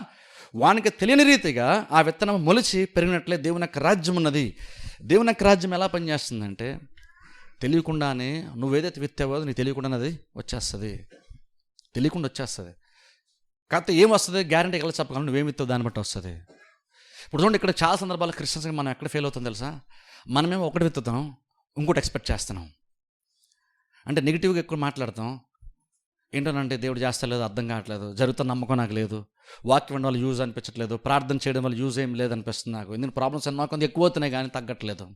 [SPEAKER 1] వానికి తెలియని రీతిగా ఆ విత్తనం మొలిచి పెరిగినట్లే దేవుని యొక్క రాజ్యం ఉన్నది. దేవుని యొక్క రాజ్యం ఎలా పనిచేస్తుందంటే తెలియకుండానే నువ్వేదైతే విత్తావో నీకు తెలియకుండానే అది వచ్చేస్తుంది. తెలియకుండా వచ్చేస్తుంది. కాకపోతే ఏం వస్తుంది గ్యారంటీ ఎలా చెప్పగలను, నువ్వేమి విత్తావు దాన్ని బట్టి వస్తుంది. ఇప్పుడు చూడండి, ఇక్కడ చాలా సందర్భాల్లో క్రిస్టియన్స్గా మనం ఎక్కడ ఫెయిల్ అవుతాం తెలుసా? మనమేమో ఒకటి విత్తుతాం, ఇంకోటి ఎక్స్పెక్ట్ చేస్తున్నాం. అంటే నెగిటివ్గా ఎక్కువ మాట్లాడతాం. ఏంటోనంటే దేవుడు చేస్తలేదు, అర్థం కావట్లేదు, జరుగుతున్న నమ్మకం నాకు లేదు, వాక్యం వల్ల యూజ్ అనిపించట్లేదు, ప్రార్థన చేయడం వల్ల యూజ్ ఏం లేదు అనిపిస్తుంది నాకు, ఎందుకంటే ప్రాబ్లమ్స్ అన్నా కొంత ఎక్కువ అవుతున్నాయి కానీ తగ్గట్లేదు.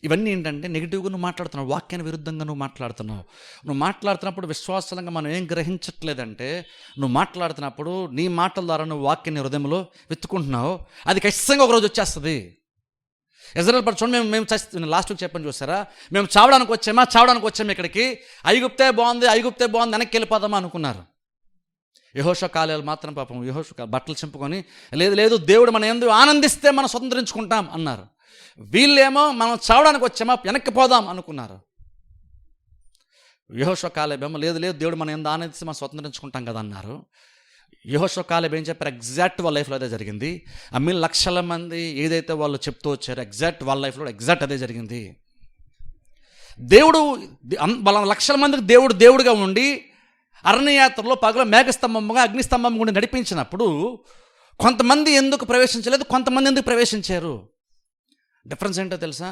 [SPEAKER 1] ఇవన్నీ ఏంటంటే నెగిటివ్గా నువ్వు మాట్లాడుతున్నావు, వాక్యానికి విరుద్ధంగా నువ్వు మాట్లాడుతున్నావు. నువ్వు మాట్లాడుతున్నప్పుడు విశ్వాసంగా మనం ఏం గ్రహించట్లేదంటే, నువ్వు మాట్లాడుతున్నప్పుడు నీ మాటల ద్వారా నువ్వు వాక్యాన్ని హృదయంలో వెతుకుంటున్నావు, అది ఖచ్చితంగా ఒకరోజు వచ్చేస్తుంది. ఇజ్రాయేల్ పట్ల చూడండి, మేము లాస్ట్ వీక్ చెప్పని చూసారా, మేము చావడానికి వచ్చాము ఇక్కడికి, ఐగుప్తే బాగుంది వెనక్కి వెళ్ళిపోదామా అనుకున్నారు. యెహోషువ కాలేలు మాత్రం పాపం యెహోషువ బట్టలు చింపుకొని లేదు దేవుడు మన యందు ఆనందిస్తే మనం స్వతంత్రించుకుంటాం అన్నారు. వీళ్ళేమో మనం చావడానికి వచ్చామా వెనక్కి పోదాం అనుకున్నారు. యెహోషువ కాలేబేమో లేదు దేవుడు మన యందు ఆనందిస్తే మనం స్వతంత్రించుకుంటాం కదా అన్నారు. యెహోషువ కాలేబ్ ఏం చెప్పారు, ఎగ్జాక్ట్ వాళ్ళ లైఫ్లో అదే జరిగింది. అమ్మిన లక్షల మంది ఏదైతే వాళ్ళు చెప్తూ వచ్చారో ఎగ్జాక్ట్ వాళ్ళ లైఫ్లో ఎగ్జాక్ట్ అదే జరిగింది. దేవుడు వాళ్ళ లక్షల మందికి దేవుడుగా ఉండి అరణ్యయాత్రలో పగల మేఘస్తంభముగా అగ్నిస్తంభం గుండా నడిపించినప్పుడు కొంతమంది ఎందుకు ప్రవేశించలేదు, కొంతమంది ఎందుకు ప్రవేశించారు? డిఫరెన్స్ ఏంటో తెలుసా?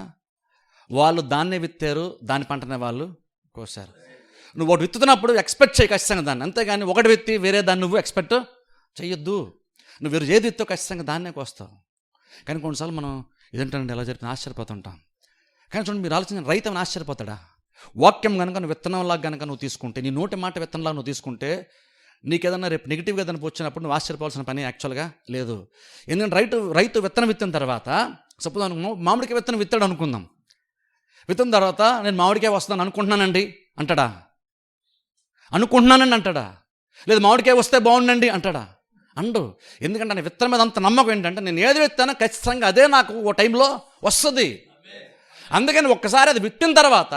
[SPEAKER 1] వాళ్ళు దాన్నే విత్తారు, దాని పంటనే వాళ్ళు కోసారు. నువ్వు ఒకటి విత్తుతున్నప్పుడు ఎక్స్పెక్ట్ చేయి ఖచ్చితంగా దాన్ని, అంతేగాని ఒకటి విత్తి వేరే దాన్ని నువ్వు ఎక్స్పెక్ట్ చేయొద్దు. నువ్వు వేరు ఏది విత్తో ఖచ్చితంగా దాన్నే కోస్తావు. కానీ కొన్నిసార్లు మనం ఇదేంటంటే ఎలా జరిపిన ఆశ్చర్యపోతుంటాం. కానీ చూడండి, మీరు ఆలోచన, రైతు అని ఆశ్చర్యపోతాడా? వాక్యం కనుక నువ్వు విత్తనంలాగా కనుక నువ్వు తీసుకుంటే, నీ నోటి మాట విత్తనంలాగా నువ్వు తీసుకుంటే, నీకు ఏదన్నా రేపు నెగిటివ్గా ఏదైనా వచ్చినప్పుడు నువ్వు ఆశ్చర్యపోవాల్సిన పని యాక్చువల్గా లేదు. ఎందుకంటే రైతు విత్తనం విత్తిన తర్వాత, సపోజ్ మామిడికాయ విత్తనం విత్తాడు అనుకుందాం, విత్తిన తర్వాత నేను మామిడికాయ వస్తాను అనుకుంటున్నానండి అంటాడా? అనుకుంటున్నానండి అంటాడా? లేదు మామిడికాయ వస్తే బాగుండండి అంటాడా? అండు. ఎందుకంటే నా విత్తనం మీద అంత నమ్మకం ఏంటంటే, నేను ఏది విత్తానో ఖచ్చితంగా అదే నాకు ఓ టైంలో వస్తుంది. అందుకని ఒక్కసారి అది విత్తిన తర్వాత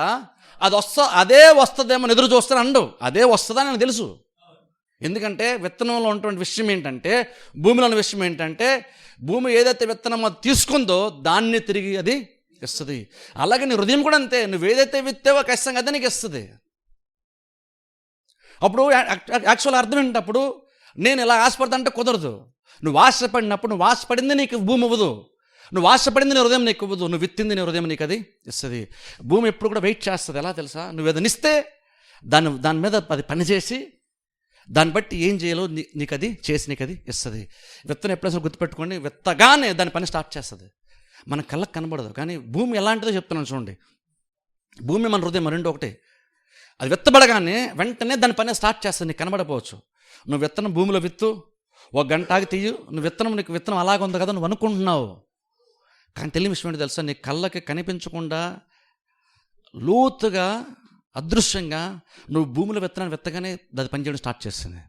[SPEAKER 1] అదే వస్తుందేమో ఎదురు చూస్తాను అండు, అదే వస్తుందని నాకు తెలుసు. ఎందుకంటే విత్తనంలో ఉన్నటువంటి విషయం ఏంటంటే, భూమిలో ఉన్న విషయం ఏంటంటే, భూమి ఏదైతే విత్తనం అది తీసుకుందో దాన్ని తిరిగి అది ఇస్తుంది. అలాగే నీ హృదయం కూడా అంతే, నువ్వు ఏదైతే విత్తావో ఖచ్చితంగా అదే నీకు ఇస్తుంది. అప్పుడు యాక్చువల్ అర్థం ఏంటప్పుడు, నేను ఇలా ఆశపడతా అంటే కుదరదు. నువ్వు ఆశపడినప్పుడు, నువ్వు ఆశపడింది నీకు భూమి ఇవ్వదు, నువ్వు ఆశపడింది నీ హృదయం నీకు ఇవ్వదు, నువ్వు విత్తింది నీ హృదయం నీకు అది ఇస్తుంది. భూమి ఎప్పుడు కూడా వెయిట్ చేస్తుంది. ఎలా తెలుసా? నువ్వు ఏదైనా ఇస్తే దాని మీద అది పనిచేసి దాన్ని బట్టి ఏం చేయాలో నీకు అది చేసి నీకు అది ఇస్తుంది. విత్తనం ఎప్పుడైనా గుర్తుపెట్టుకోండి, విత్తగానే దాని పని స్టార్ట్ చేస్తుంది. మన కళ్ళకు కనబడదు, కానీ భూమి ఎలాంటిదో చెప్తున్నాను చూడండి. భూమి మన హృదయం రెండు ఒకటే. అది విత్తబడగానే వెంటనే దాని పని స్టార్ట్ చేస్తుంది. నీకు కనబడపోవచ్చు. నువ్వు విత్తనం భూమిలో విత్తు, ఒక గంట ఆగి తీయు, నీకు విత్తనం అలాగ ఉంది కదా నువ్వు అనుకుంటున్నావు. కానీ తెలియని విషయం ఏంటి తెలుసా? నీ కళ్ళకి కనిపించకుండా లోతుగా అదృశ్యంగా నువ్వు భూమిలో విత్తనాన్ని విత్తగానే అది పనిచేయడం స్టార్ట్ చేస్తుంది.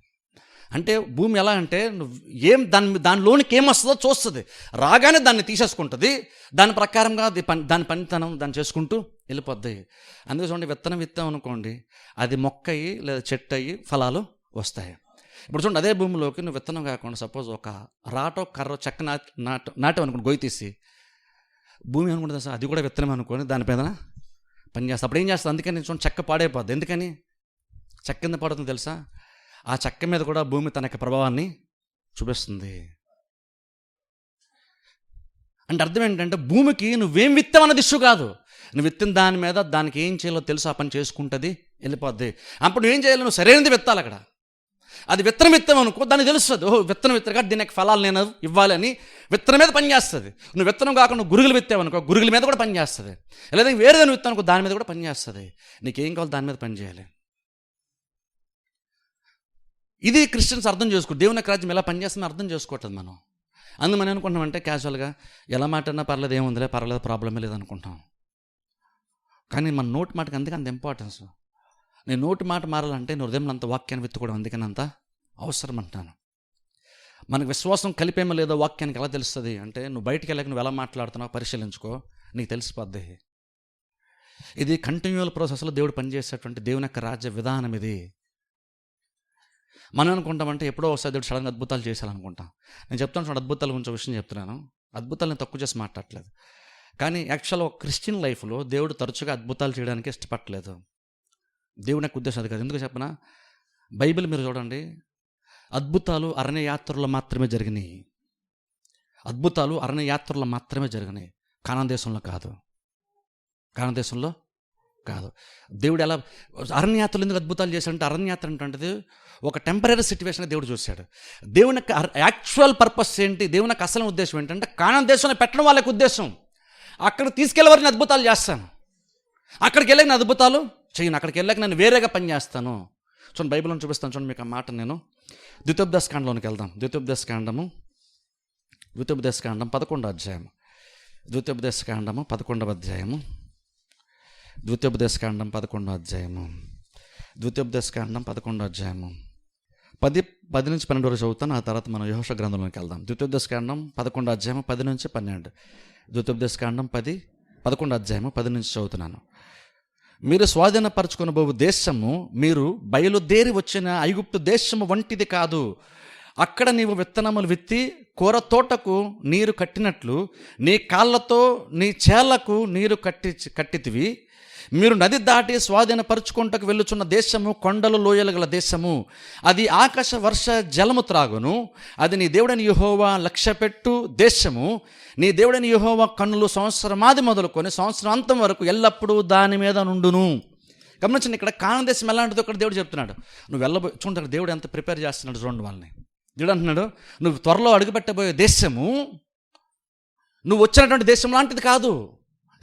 [SPEAKER 1] అంటే భూమి ఎలా అంటే, నువ్వు దానిలోనికి ఏమొస్తుందో చూస్తుంది, రాగానే దాన్ని తీసేసుకుంటుంది, దాని ప్రకారంగా దాని పనితనం దాన్ని చేసుకుంటూ వెళ్ళిపోద్ది. అందుకే చూడండి, విత్తనం విత్తాం అనుకోండి, అది మొక్క అయ్యి లేదా చెట్టు అయ్యి ఫలాలు వస్తాయి. ఇప్పుడు చూడండి, అదే భూమిలోకి నువ్వు విత్తనం కాకుండా సపోజ్ ఒక రాటో కర్ర చెక్క నాటం అనుకోండి, గొయ్యి తీసి, భూమి అనుకుంటుంది సార్ అది కూడా విత్తనం అనుకోని దాని మీద పని చేస్తా. అప్పుడు ఏం చేస్తుంది? అందుకని చూడండి, చెక్క పాడైపోద్ది. ఎందుకని చెక్క కింద పడుతుంది తెలుసా? ఆ చెక్క మీద కూడా భూమి తన యొక్క ప్రభావాన్ని చూపిస్తుంది. అంటే అర్థం ఏంటంటే, భూమికి నువ్వేం విత్తావన్నది ఇష్యూ కాదు, నువ్వు విత్తిన దాని మీద దానికి ఏం చేయాలో తెలుసు, ఆ పని చేసుకుంటుంది, వెళ్ళిపోద్ది. అప్పుడు నువ్వేం చేయాలి? నువ్వు సరైనది విత్తాలి. అక్కడ అది విత్తనం విత్తామనుకో, దానికి తెలుస్తుంది, ఓహో విత్తనం విత్తగా దీనికి ఫలాలు నేను ఇవ్వాలని విత్తనం మీద పనిచేస్తుంది. నువ్వు విత్తనం కాకుండా గురుగులు విత్తావనుకో, గురుగుల మీద కూడా పనిచేస్తుంది. లేదా వేరేదని విత్తానుకో, దాని మీద కూడా పనిచేస్తుంది. నీకేం కావాలి దాని మీద పని చేయాలి. ఇది క్రిస్టియన్స్ అర్థం చేసుకో. దేవుని యొక్క రాజ్యం ఎలా పనిచేస్తుందో అర్థం చేసుకోవట్లేదు మనం. అందుకు మనం అనుకుంటామంటే క్యాజువల్గా ఎలా మాట్లాడినా పర్లేదు, ఏముందిలే పర్లేదు, ప్రాబ్లమే లేదనుకుంటాం. కానీ మన నోటి మాటకి అందుకే అంత ఇంపార్టెన్స్. నేను నోటి మాట మారాలంటే నీ హృదయంలో అంత వాక్యాన్ని విత్తుకోవడం అందుకని అంత అవసరం అంటాను. మనకు విశ్వాసం కలిపేమో లేదో వాక్యానికి ఎలా తెలుస్తుంది అంటే, నువ్వు బయటికి వెళ్ళక నువ్వు ఎలా మాట్లాడుతున్నావు పరిశీలించుకో, నీకు తెలిసిపోద్ది. ఇది కంటిన్యూవల్ ప్రాసెస్లో దేవుడు పనిచేసేటువంటి దేవుని యొక్క రాజ్య విధానం ఇది. మనం అనుకుంటామంటే ఎప్పుడో ఒకసారి దేవుడు సడన్గా అద్భుతాలు చేయాలనుకుంటాం. నేను చెప్తాను చూడండి, అద్భుతాల గురించి విషయం చెప్తున్నాను. అద్భుతాలను తక్కువ చేసి మాట్లాడలేదు, కానీ యాక్చువల్గా ఒక క్రిస్టియన్ లైఫ్లో దేవుడు తరచుగా అద్భుతాలు చేయడానికి ఇష్టపడలేదు. దేవుని యొక్క ఉద్దేశం అది కాదు. ఎందుకు చెప్పనా? బైబిల్ మీరు చూడండి, అద్భుతాలు అరణ్య యాత్రలో మాత్రమే జరిగినాయి. అద్భుతాలు అరణ్య యాత్రలో మాత్రమే జరిగినాయి, కానాన్ దేశంలో కాదు. కానాన్ దేశంలో కాదు. దేవుడు ఎలా అరణ్యాత్రలు ఎందుకు అద్భుతాలు చేశాడంటే, అరణ్యాత్ర అంటే ఒక టెంపరీ సిచ్యువేషన్ దేవుడు చూశాడు. దేవుని యొక్క యాక్చువల్ పర్పస్ ఏంటి, దేవుని యొక్క అసలు ఉద్దేశం ఏంటంటే కానాన్ దేశంలో పెట్టడం వాళ్ళకి ఉద్దేశం. అక్కడ తీసుకెళ్ళేవారిని అద్భుతాలు చేస్తాను, అక్కడికి వెళ్ళాక నేను అద్భుతాలు చేయను, అక్కడికి వెళ్ళాక నేను వేరేగా పని చేస్తాను. చూడండి బైబిల్ని చూపిస్తాను, చూడండి మీకు ఆ మాట. నేను ద్వితోపదేశకాండంలోనికి వెళ్దాం. ద్వితోపదేశకాండం 11వ అధ్యాయం. ద్వితోపదేశకాండము 11వ అధ్యాయము. ద్వితోపదేశకాండం 11వ అధ్యాయము. ద్వితోపదేశకాండం 11వ అధ్యాయము 10 నుంచి 12 వరకు చదువుతాను. ఆ తర్వాత మనం యెహోషువ గ్రంథంలోకి వెళ్దాం. ద్వితోపదేశకాండం 11వ అధ్యాయం 10 నుంచి 12. ద్వితోపదేశకాండం 11వ అధ్యాయము 10 నుంచి చదువుతున్నాను. మీరు స్వాధీనపరచుకొనబోవు దేశము మీరు బయలుదేరి వచ్చిన ఐగుప్తు దేశము వంటిది కాదు. అక్కడ నీవు విత్తనములు విత్తి కూర తోటకు నీరు కట్టినట్లు నీ కాళ్ళతో నీ చేలకు నీరు కట్టితివి. మీరు నది దాటి స్వాధీనపరుచుకుంటకు వెళ్ళుచున్న దేశము కొండలు లోయలు గల దేశము. అది ఆకాశ వర్ష జలము త్రాగును. అది నీ దేవుడైన యెహోవా లక్ష్యపెట్టు దేశము. నీ దేవుడైన యెహోవా కన్నులు సంవత్సరమాది మొదలుకొని సంవత్సరం అంతం వరకు ఎల్లప్పుడూ దాని మీద నుండును. గమనించండి, ఇక్కడ కానాన్ దేశం ఎలాంటిదో ఇక్కడ దేవుడు చెప్తున్నాడు. నువ్వు చూడండి దేవుడు ఎంత ప్రిపేర్ చేస్తున్నాడు చూడండి వాళ్ళని. దేవుడు అంటున్నాడు, నువ్వు త్వరలో అడుగుపెట్టబోయే దేశము నువ్వు వచ్చినటువంటి దేశం లాంటిది కాదు.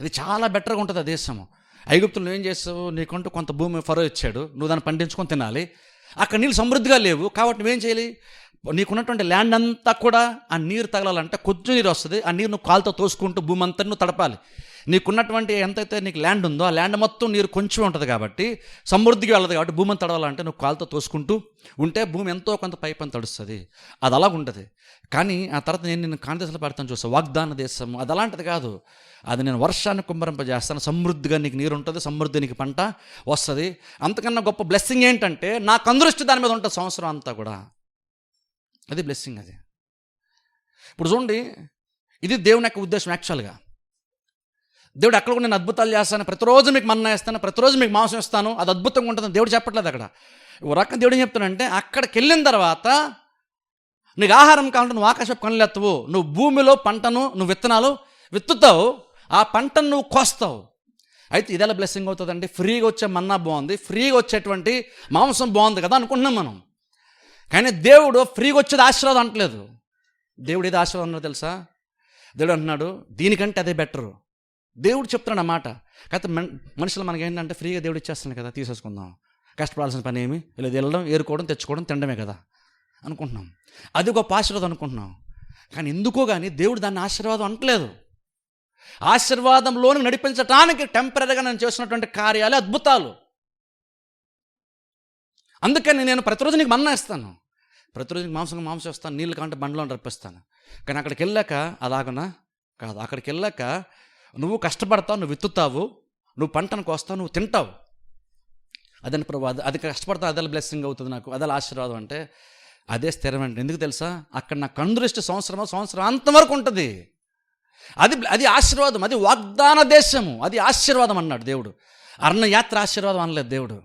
[SPEAKER 1] అది చాలా బెటర్గా ఉంటుంది ఆ దేశము. ఐగుప్తులు ఏం చేస్తావు, నీకంటూ కొంత భూమి ఫరో ఇచ్చాడు, నువ్వు దాన్ని పండించుకొని తినాలి. అక్కడ నీళ్ళు సమృద్ధిగా లేవు కాబట్టి నువ్వేం చేయాలి, నీకున్నటువంటి ల్యాండ్ అంతా కూడా ఆ నీరు తగలాలంటే కొంచెం నీరు వస్తుంది. ఆ నీరు నువ్వు కాలుతో తోసుకుంటూ భూమి అంతా నువ్వు తడపాలి. నీకున్నటువంటి ఎంతైతే నీకు ల్యాండ్ ఉందో ఆ ల్యాండ్ మొత్తం నీరు కొంచెం ఉంటుంది కాబట్టి సమృద్ధిగా వెళ్ళదు. కాబట్టి భూమిని తడవాలంటే నువ్వు కాలుతో తోసుకుంటూ ఉంటే భూమి ఎంతో కొంత పైపని తడుస్తుంది. అది అలాగ ఉంటుంది. కానీ ఆ తర్వాత నేను కానాన్ దేశంలో పెడతాను చూస్తాను, వాగ్దాన దేశము. అది అలాంటిది కాదు. అది నేను వర్షాన్ని కుమ్మరింపజేస్తాను, సమృద్ధిగా నీకు నీరు ఉంటుంది, సమృద్ధి నీకు పంట వస్తుంది. అంతకన్నా గొప్ప బ్లెస్సింగ్ ఏంటంటే నాకు అందరిష్టి దాని మీద ఉంటుంది సంవత్సరం అంతా కూడా. అది బ్లెస్సింగ్. అది ఇప్పుడు చూడండి, ఇది దేవుని యొక్క ఉద్దేశం. యాక్చువల్గా దేవుడు అక్కడ కూడా నేను అద్భుతాలు చేస్తాను, ప్రతిరోజు మీకు మన్నా ఇస్తాను, ప్రతిరోజు మీకు మాంసం ఇస్తాను, అది అద్భుతంగా ఉంటుందని దేవుడు చెప్పట్లేదు. అక్కడ ఓ రకం దేవుడు ఏం చెప్తానంటే, అక్కడికి వెళ్ళిన తర్వాత నీకు ఆహారం కావాలంటే నువ్వు ఆకాశపు కనులు ఎత్తవు, నువ్వు భూమిలో పంటను నువ్వు విత్తనాలు విత్తుతావు, ఆ పంటను నువ్వు కోస్తావు. అయితే ఇదెలా బ్లెస్సింగ్ అవుతుందండి? ఫ్రీగా వచ్చే మన్నా బాగుంది, ఫ్రీగా వచ్చేటువంటి మాంసం బాగుంది కదా అనుకుంటున్నాం మనం. కానీ దేవుడు ఫ్రీగా వచ్చేది ఆశీర్వాదం అంటలేదు. దేవుడు ఏది ఆశీర్వాదం అన్నాడు తెలుసా? దేవుడు అంటున్నాడు దీనికంటే అదే బెటరు. దేవుడు చెప్తున్నాడు అన్నమాట. కాకపోతే మనుషులు మనకి ఏంటంటే ఫ్రీగా దేవుడు ఇచ్చేస్తున్నాడు కదా, తీసేసుకుందాం, కష్టపడాల్సిన పని ఏమి లేదు, వెళ్ళడం ఏరుకోవడం తెచ్చుకోవడం తినడమే కదా అనుకుంటున్నాం. అది గొప్ప ఆశీర్వాదం అనుకుంటున్నాం. కానీ ఎందుకో కానీ దేవుడు దాన్ని ఆశీర్వాదం అంటలేదు. ఆశీర్వాదంలోని నడిపించడానికి టెంపరీగా నేను చేస్తున్నటువంటి కార్యాలే అద్భుతాలు. అందుకని నేను ప్రతిరోజు నీకు మన్నా ఇస్తాను, ప్రతిరోజు నీకు మాంసం ఇస్తాను, నీళ్ళు కాంటే బండ్లో రప్పిస్తాను. కానీ అక్కడికి వెళ్ళాక అలాగనా కాదు. అక్కడికి వెళ్ళాక నువ్వు కష్టపడతావు, నువ్వు విత్తుతావు, నువ్వు పంటను కోస్తావు, నువ్వు తింటావు. అదని ప్రభు అది కష్టపడతావు, అదే బ్లెస్సింగ్ అవుతుంది నాకు, అదే ఆశీర్వాదం అంటే అదే స్థిరమంటే. ఎందుకు తెలుసా? అక్కడ నా కందృష్టి సంవత్సరం అంతవరకు ఉంటుంది. అది ఆశీర్వాదం, అది వాగ్దాన దేశము, అది ఆశీర్వాదం అన్నాడు దేవుడు. అరణ్యయాత్ర ఆశీర్వాదం అనలేదు దేవుడు.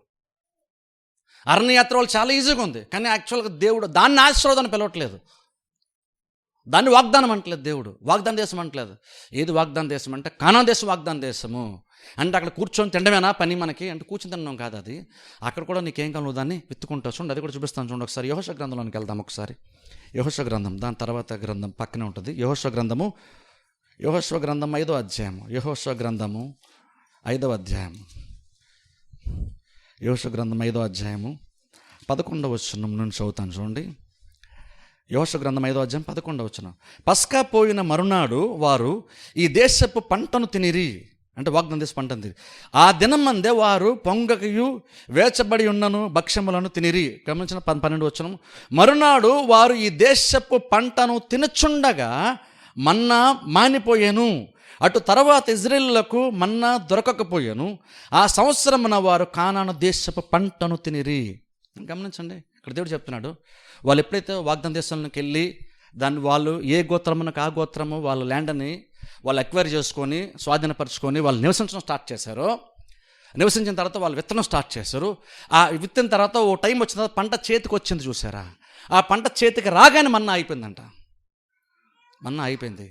[SPEAKER 1] అరణ్యయాత్ర వాళ్ళు చాలా ఈజీగా ఉంది, కానీ యాక్చువల్గా దేవుడు దాన్ని ఆశీర్వాదాన్ని పిలవట్లేదు, దాన్ని వాగ్దానం అంటలేదు దేవుడు. వాగ్దాన దేశం అంటలేదు. ఏది వాగ్దాన దేశం అంటే కానాన్ దేశం వాగ్దాన దేశము. అంటే అక్కడ కూర్చొని తినడమేనా పని మనకి అంటే కూర్చొని తినడం కాదు అది. అక్కడ కూడా నీకేం కావాలి నువ్వు దాన్ని విత్తుకుంటావు. చూడండి, అది కూడా చూపిస్తాను చూడండి. ఒకసారి యెహోషువ గ్రంథంలోనికి వెళ్దాం. ఒకసారి యెహోషువ గ్రంథం, దాని తర్వాత గ్రంథం పక్కనే ఉంటుంది. యెహోషువ గ్రంథము 5వ అధ్యాయము. యెహోషువ గ్రంథము 5వ అధ్యాయము. యెహోషువ గ్రంథం 5వ అధ్యాయము 11వ వచనం నుంచి చదువుతాను చూడండి. యెహోషువ గ్రంథం 5వ అధ్యాయం 11వ వచనం. పస్కా పోయిన మరునాడు వారు ఈ దేశపు పంటను తినిరి, అంటే వాగ్దాన దేశ పంటను తిని, ఆ దినం మందే వారు పొంగకయు వేచబడి ఉన్నను భక్ష్యములను తినిరి. గమనించిన 12వ వచనం. మరునాడు వారు ఈ దేశపు పంటను తినచుండగా మన్నా మానిపోయాను. అటు తర్వాత ఇజ్రాయేలులకు మన్నా దొరకకపోయాను. ఆ సంవత్సరమున వారు కానాను దేశపు పంటను తినిరి. గమనించండి, ఇక్కడ దేవుడు చెప్తున్నాడు, వాళ్ళు ఎప్పుడైతే వాగ్దాన దేశంలోకి వెళ్ళి దాన్ని వాళ్ళు ఏ గోత్రమునకు ఆ గోత్రము వాళ్ళ ల్యాండ్ని వాళ్ళు ఎక్వైర్ చేసుకొని స్వాధీనపరచుకొని వాళ్ళు నివసించడం స్టార్ట్ చేశారో, నివసించిన తర్వాత వాళ్ళు విత్తనం స్టార్ట్ చేశారు. ఆ విత్తిన తర్వాత ఓ టైం వచ్చిన తర్వాత పంట చేతికి వచ్చింది చూసారా, ఆ పంట చేతికి రాగానే మన్నా అయిపోయిందంట. మన్నా అయిపోయింది.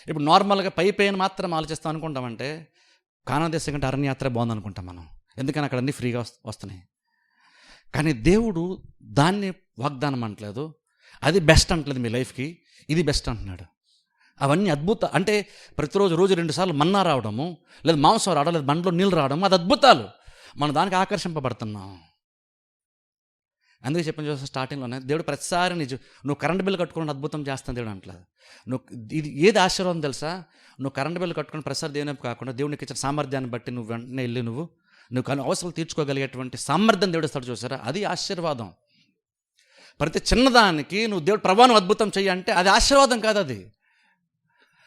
[SPEAKER 1] ఇప్పుడు నార్మల్గా పైన మాత్రం ఆలోచిస్తాం అనుకుంటామంటే కానాను దేశం కంటే అరణ్యయాత్ర బాగుంది అనుకుంటాం మనం, ఎందుకని అక్కడ అన్నీ ఫ్రీగా వస్తున్నాయి. కానీ దేవుడు దాన్ని వాగ్దానం అంటలేదు, అది బెస్ట్ అంటలేదు మీ లైఫ్కి, ఇది బెస్ట్ అంటున్నాడు. అవన్నీ అద్భుత అంటే ప్రతిరోజు 2 సార్లు మన్నా రావడము, లేదా మాంసం రావడం, లేదా బండ్లో నీళ్ళు రావడం, అది అద్భుతాలు. మనం దానికి ఆకర్షింపబడుతున్నాం. అందుకే చెప్పిన చూస్తే స్టార్టింగ్లోనే దేవుడు ప్రతిసారి నువ్వు కరెంట్ బిల్లు కట్టుకుని అద్భుతం చేస్తాను దేవుడు అంటలేదు. ఇది ఏది ఆశీర్వాదం తెలుసా, నువ్వు కరెంట్ బిల్లు కట్టుకుని ప్రతిసారి దేవుని కాకుండా దేవునికి ఇచ్చిన సామర్థ్యాన్ని బట్టి నువ్వు వెంటనే వెళ్ళి నువ్వు అవసరాలు తీర్చుకోగలిగేటువంటి సామర్థ్యం దేవుడు ఇస్తాడు చూసారా, అది ఆశీర్వాదం. ప్రతి చిన్నదానికి నువ్వు దేవుడు ప్రభావం అద్భుతం చెయ్యి అంటే అది ఆశీర్వాదం కాదు. అది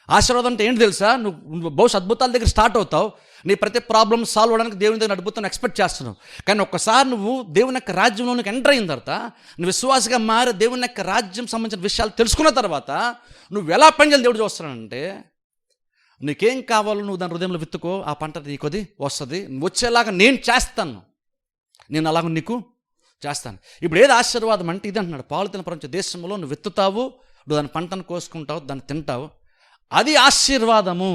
[SPEAKER 1] ఆశీర్వాదం అంటే ఏంటి తెలుసా, నువ్వు బహుశా అద్భుతాల దగ్గర స్టార్ట్ అవుతావు, నీ ప్రతి ప్రాబ్లమ్ సాల్వ్ అవడానికి దేవుని దగ్గర అద్భుతం ఎక్స్పెక్ట్ చేస్తున్నావు. కానీ ఒక్కసారి నువ్వు దేవుని యొక్క రాజ్యంలోనికి ఎంటర్ అయిన తర్వాత, నువ్వు విశ్వాసగా మారి దేవుని యొక్క రాజ్యం సంబంధించిన విషయాలు తెలుసుకున్న తర్వాత నువ్వు ఎలా పనిచేయాలి దేవుడు చూస్తున్నానంటే, నీకేం కావాలో నువ్వు దాని హృదయంలో విత్తుకో, ఆ పంట నీకొది వస్తుంది, వచ్చేలాగా నేను చేస్తాను, నేను అలాగ నీకు చేస్తాను. ఇప్పుడు ఏది ఆశీర్వాదం అంటే ఇది అంటున్నాడు, పాలుతున్న ప్రపంచ దేశంలో నువ్వు విత్తుతావు, నువ్వు దాని పంటను కోసుకుంటావు, దాన్ని తింటావు, అది ఆశీర్వాదము.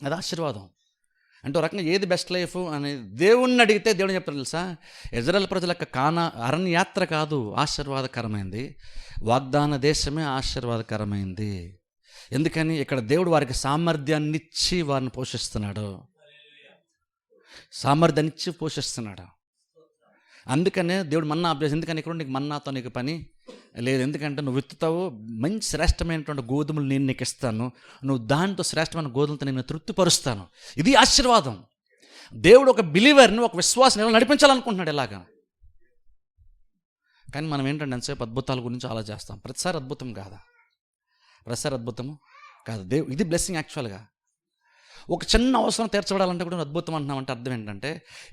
[SPEAKER 1] అది ఆశీర్వాదం అంటే ఒక రకంగా ఏది బెస్ట్ లైఫ్ అని దేవుణ్ణి అడిగితే దేవుడు చెప్తారు తెలుసా, ఇజ్రాయేల్ ప్రజల యొక్క అరణ్యయాత్ర కాదు ఆశీర్వాదకరమైంది, వాగ్దాన దేశమే ఆశీర్వాదకరమైంది. ఎందుకని ఇక్కడ దేవుడు వారికి సామర్థ్యాన్ని ఇచ్చి వారిని పోషిస్తున్నాడు, సామర్థ్యాన్ని ఇచ్చి పోషిస్తున్నాడు. అందుకనే దేవుడు మన్నా అభ్యాసం, ఎందుకని ఇక్కడ నీకు మన్నాతో నీకు పని లేదు, ఎందుకంటే నువ్వు విత్తుతావు, మంచి శ్రేష్టమైనటువంటి గోధుమలు నేను నీకు ఇస్తాను, నువ్వు దాంతో శ్రేష్టమైన గోధుమలతో నేను తృప్తిపరుస్తాను. ఇది ఆశీర్వాదం. దేవుడు ఒక బిలీవర్ని, ఒక విశ్వాసం ఎలా నడిపించాలనుకుంటున్నాడు ఇలాగా. కానీ మనం ఏంటంటే ఎంతసేపు అద్భుతాల గురించి ఆలోచిస్తాం. ప్రతిసారి అద్భుతం కాదా, ప్రతిసారి అద్భుతము కాదు. ఇది బ్లెస్సింగ్ యాక్చువల్గా. ఒక చిన్న అవసరం తీర్చబడాలంటే కూడా అద్భుతం అంటున్నామంటే అర్థం ఏంటంటే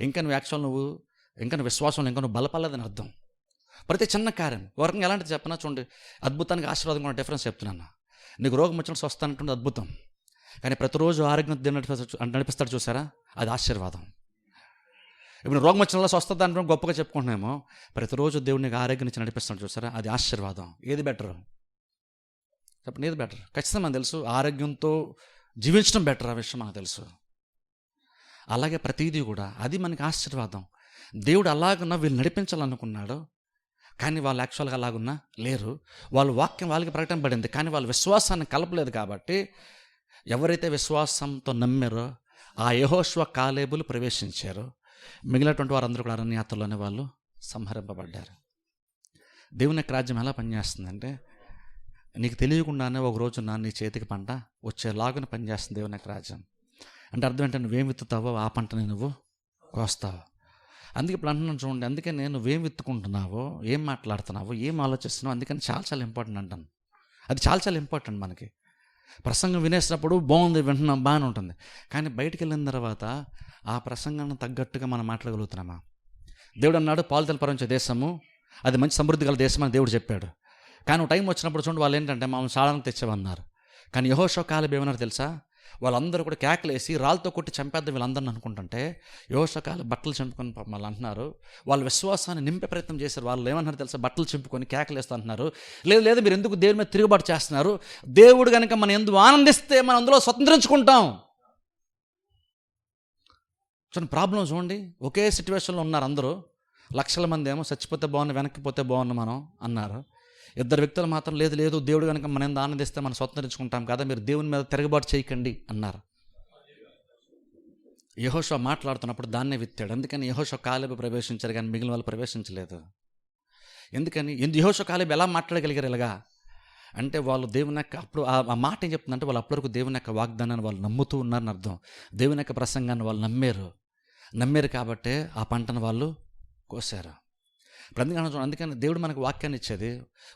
[SPEAKER 1] ఇంకా నువ్వు విశ్వాసంలో ఇంకా నువ్వు బలపడలేదని అర్థం. ప్రతి చిన్న కార్యం వరకు ఎలాంటిది చెప్పనా చూడండి, అద్భుతానికి ఆశీర్వాదం కూడా డిఫరెన్స్ చెప్తున్నాను. నీకు రోగం వచ్చిన స్వస్థ అద్భుతం, కానీ ప్రతిరోజు ఆరోగ్యం నడిపిస్తాడు చూసారా, అది ఆశీర్వాదం. ఇప్పుడు రోగం వచ్చిన స్వస్థత అంటే గొప్పగా చెప్పుకుంటున్నామో, ప్రతిరోజు దేవుడికి ఆరోగ్యం ఇచ్చి నడిపిస్తాడు చూసారా, అది ఆశీర్వాదం. ఏది బెటర్ చెప్పండి, ఏది బెటర్? ఖచ్చితంగా మనకు తెలుసు ఆరోగ్యంతో జీవించడం బెటర్, ఆ విషయం మనకు తెలుసు. అలాగే ప్రతిదీ కూడా అది మనకి ఆశీర్వాదం. దేవుడు అలాగున్నా వీళ్ళు నడిపించాలనుకున్నాడు, కానీ వాళ్ళు యాక్చువల్గా అలాగున్నా లేరు. వాళ్ళ వాక్యం వాళ్ళకి ప్రకటింపబడింది, కానీ వాళ్ళు విశ్వాసాన్ని కలపలేదు. కాబట్టి ఎవరైతే విశ్వాసంతో నమ్మారో ఆ యెహోషువ కాలేబులు ప్రవేశించారు, మిగిలినటువంటి వారందరూ కూడా అరణ్యయాత్రలోనే వాళ్ళు సంహరింపబడ్డారు. దేవుని యొక్క రాజ్యం ఎలా పనిచేస్తుందంటే, నీకు తెలియకుండానే ఒక రోజున నీ చేతికి పంట వచ్చేలాగున పనిచేస్తుంది దేవుని యొక్క రాజ్యం. అంటే అర్థం ఏంటంటే, నువ్వేం విత్తుతావో ఆ పంటని నువ్వు కోస్తావు. అందుకే ఇప్పుడు అంటున్నాను చూడండి, అందుకని నువ్వేం విత్తుకుంటున్నావో, ఏం మాట్లాడుతున్నావో, ఏం ఆలోచిస్తున్నావు, అందుకని చాలా ఇంపార్టెంట్ అంటాను. అది చాలా ఇంపార్టెంట్. మనకి ప్రసంగం వినేసినప్పుడు బాగుంది, వింటున్నాం, బాగానే ఉంటుంది, కానీ బయటికి వెళ్ళిన తర్వాత ఆ ప్రసంగాన్ని తగ్గట్టుగా మనం మాట్లాడగలుగుతున్నామా? దేవుడు అన్నాడు పాలుతెల ప్రపంచ దేశము అది మంచి సమృద్ధి గల దేశం అని దేవుడు చెప్పాడు. కానీ టైం వచ్చినప్పుడు చూడండి, వాళ్ళు ఏంటంటే మమ్మల్ని సాడానికి తెచ్చామన్నారు. కానీ యెహోషువ కాలేబు ఏమన్నారు తెలుసా, వాళ్ళందరూ కూడా కేకలేసి రాళ్ళతో కొట్టి చంపేద్దాం వీళ్ళందరిని అనుకుంటుంటే, యెహోషువ కాలేబు బట్టలు చింపుకొని వాళ్ళు అంటున్నారు, వాళ్ళ విశ్వాసాన్ని నింపే ప్రయత్నం చేశారు. వాళ్ళు ఏమన్నారు తెలుసా, బట్టలు చింపుకొని కేకలేస్తూ అంటున్నారు, లేదు మీరు ఎందుకు దేవుడి మీద తిరుగుబాటు చేస్తున్నారు, దేవుడు కనుక మనం ఎందుకు ఆనందిస్తే మనం అందులో స్వతంత్రించుకుంటాం. చూడండి ప్రాబ్లం చూడండి, ఒకే సిచ్యువేషన్లో ఉన్నారు అందరూ. లక్షల మంది ఏమో చచ్చిపోతే బాగుంది, వెనక్కిపోతే బాగుంది మనం అన్నారు. ఇద్దరు వ్యక్తులు మాత్రం లేదు దేవుడు కనుక మనం ఎంత ఆనందిస్తే మనం స్వతంత్రించుకుంటాం కదా, మీరు దేవుని మీద తిరుగుబాటు చేయకండి అన్నారు. యెహోషువ మాట్లాడుతున్నప్పుడు దాన్నే విత్తాడు. అందుకని యెహోషువ కాలేబు ప్రవేశించారు, కానీ మిగిలిన వాళ్ళు ప్రవేశించలేదు. ఎందుకని యెహోషువ కాలేబు ఎలా మాట్లాడగలిగారు ఇలాగా అంటే, వాళ్ళు దేవుని యొక్క అప్పుడు ఆ మాట ఏం చెప్తుందంటే, వాళ్ళు అప్పటివరకు దేవుని యొక్క వాగ్దానాన్ని వాళ్ళు నమ్ముతూ ఉన్నారని అర్థం. దేవుని యొక్క ప్రసంగాన్ని వాళ్ళు నమ్మారు కాబట్టే ఆ పంటను వాళ్ళు కోసారు. అందుకని దేవుడు మనకు వాక్యాన్ని ఇచ్చేది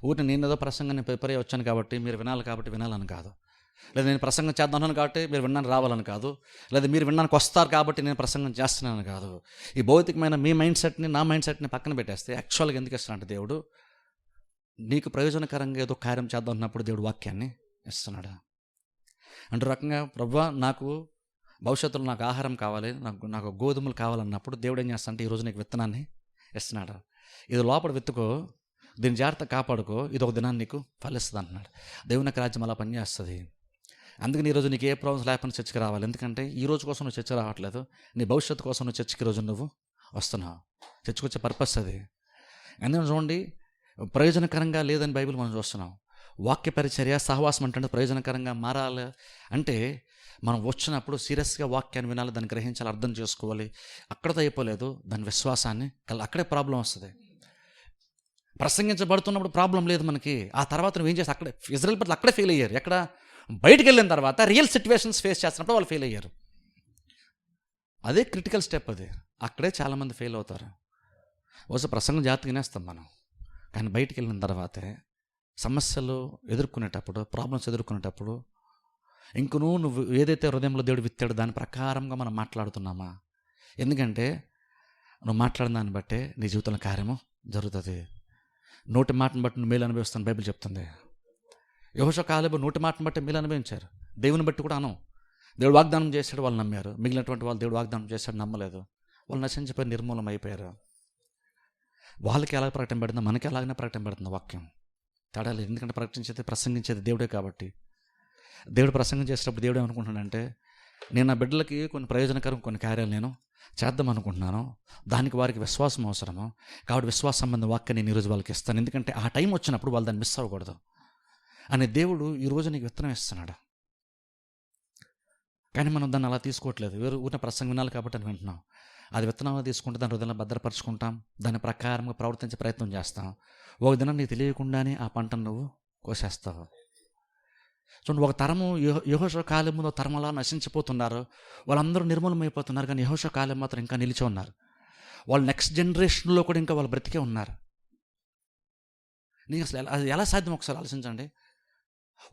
[SPEAKER 1] ఊరిని నేను ఏదో ప్రసంగాన్ని ప్రిపేర్ అయ్యి వచ్చాను కాబట్టి మీరు వినాలి కాబట్టి వినాలని కాదు, లేదా నేను ప్రసంగం చేద్దాను కాబట్టి మీరు వినడానికి రావాలని కాదు, లేదా మీరు వినడానికి వస్తారు కాబట్టి నేను ప్రసంగం చేస్తున్నాను కాదు. ఈ భౌతికమైన మీ మైండ్ సెట్ని నా మైండ్ సెట్ని పక్కన పెట్టేస్తే యాక్చువల్గా ఎందుకు ఇస్తున్నాడు దేవుడు, నీకు ప్రయోజనకరంగా ఏదో కార్యం చేద్దాం అన్నప్పుడు దేవుడు వాక్యాన్ని ఇస్తున్నాడు. అంటే రకంగా ప్రభువా నాకు భవిష్యత్తులో నాకు ఆహారం కావాలి, నాకు గోధుమలు కావాలన్నప్పుడు దేవుడు ఏం చేస్తాడంటే ఈరోజు నీకు విత్తనాన్ని ఇస్తున్నాడు. ఇది లోపల విత్తుకో, దీన్ని జాగ్రత్త కాపాడుకో, ఇది ఒక దినాన్ని నీకు ఫలిస్తుంది అంటున్నాడు. దేవుని యొక్క రాజ్యం అలా పనిచేస్తుంది. అందుకని ఈరోజు నీకు ఏ ప్రాబ్లమ్స్ లేకపోయినా చర్చకి రావాలి. ఎందుకంటే ఈ రోజు కోసం నువ్వు చర్చకి రావట్లేదు, నీ భవిష్యత్తు కోసం నువ్వు చర్చకి ఈరోజు నువ్వు వస్తున్నావు. చర్చకు వచ్చే పర్పస్ అది. అందుకని చూడండి, ప్రయోజనకరంగా లేదని బైబిల్ మనం చూస్తున్నాం. వాక్య పరిచర్య సహవాసం అంటే ప్రయోజనకరంగా మారాలి అంటే మనం వచ్చినప్పుడు సీరియస్గా వాక్యాన్ని వినాలి, దాన్ని గ్రహించాలి, అర్థం చేసుకోవాలి. అక్కడతో అయిపోలేదు, దాని విశ్వాసాన్ని అక్కడే ప్రాబ్లం వస్తుంది. ప్రసంగించబడుతున్నప్పుడు ప్రాబ్లం లేదు మనకి. ఆ తర్వాత నువ్వు ఏం చేసి అక్కడే ఇజ్రాయెల్ పట్ల అక్కడే ఫెయిల్ అయ్యారు. ఎక్కడ బయటికి వెళ్ళిన తర్వాత రియల్ సిచ్యువేషన్స్ ఫేస్ చేస్తున్నప్పుడు వాళ్ళు ఫెయిల్ అయ్యారు. అదే క్రిటికల్ స్టెప్. అది అక్కడే చాలామంది ఫెయిల్ అవుతారు. ఒకసారి ప్రసంగం జాగ్రత్తగా వినేస్తాం మనం, కానీ బయటికి వెళ్ళిన తర్వాతే సమస్యలు ఎదుర్కొనేటప్పుడు, ప్రాబ్లమ్స్ ఎదుర్కొనేటప్పుడు ఇంక నువ్వు ఏదైతే హృదయంలో దేవుడు విత్తాడో దాని ప్రకారంగా మనం మాట్లాడుతున్నామా? ఎందుకంటే నువ్వు మాట్లాడిన దాన్ని బట్టే నీ జీవితంలో కార్యము జరుగుతుంది. నోటి మాటను బట్టి నువ్వు మేలు అనుభవిస్తాను బైబిల్ చెప్తుంది. యెహోషువ కాలేబు నోటి మాటను బట్టి మేలు అనుభవించారు. దేవుని బట్టి కూడా అనం. దేవుడు వాగ్దానం చేశాడు, వాళ్ళు నమ్మారు. మిగిలినటువంటి వాళ్ళు దేవుడు వాగ్దానం చేశాడు, నమ్మలేదు. వాళ్ళు నశించిపోయి నిర్మూలం అయిపోయారు. వాళ్ళకి ఎలా ప్రకటింపబడిందో మనకి ఎలాగనే ప్రకటింపబడుతుంది వాక్యం. తేడా లేదు. ఎందుకంటే ప్రకటించేది, ప్రసంగించేది దేవుడే కాబట్టి. దేవుడు ప్రసంగం చేసేటప్పుడు దేవుడు ఏమనుకుంటున్నాడంటే, నేను నా బిడ్డలకి కొన్ని ప్రయోజనకరం కొన్ని కార్యాలు నేను చేద్దాం అనుకుంటున్నాను, దానికి వారికి విశ్వాసం అవసరము కాబట్టి విశ్వాస సంబంధ వాక్యాన్ని నేను ఈరోజు వాళ్ళకి ఇస్తాను. ఎందుకంటే ఆ టైం వచ్చినప్పుడు వాళ్ళు దాన్ని మిస్ అవ్వకూడదు అని దేవుడు ఈరోజు నీకు విత్తనం ఇస్తున్నాడు. కానీ మనం దాన్ని అలా తీసుకోవట్లేదు. ఊరిన ప్రసంగం వినాలి కాబట్టి అని వింటున్నాం. అది విత్తనాలు తీసుకుంటే దాని హృదయంలో భద్రపరుచుకుంటాం, దాని ప్రకారంగా ప్రవర్తించే ప్రయత్నం చేస్తాం. ఒక దినం నీకు తెలియకుండానే ఆ పంటను నువ్వు కోసేస్తావు. చూడండి, ఒక తరము యెహోషువ కాలం ముందు తరం అలా నశించిపోతున్నారు, వాళ్ళందరూ నిర్మూలమైపోతున్నారు. కానీ యెహోషువ కాలం మాత్రం ఇంకా నిలిచి ఉన్నారు. వాళ్ళు నెక్స్ట్ జనరేషన్లో కూడా ఇంకా వాళ్ళు బ్రతికే ఉన్నారు. నీకు అసలు అది ఎలా సాధ్యం ఒకసారి ఆలోచించండి.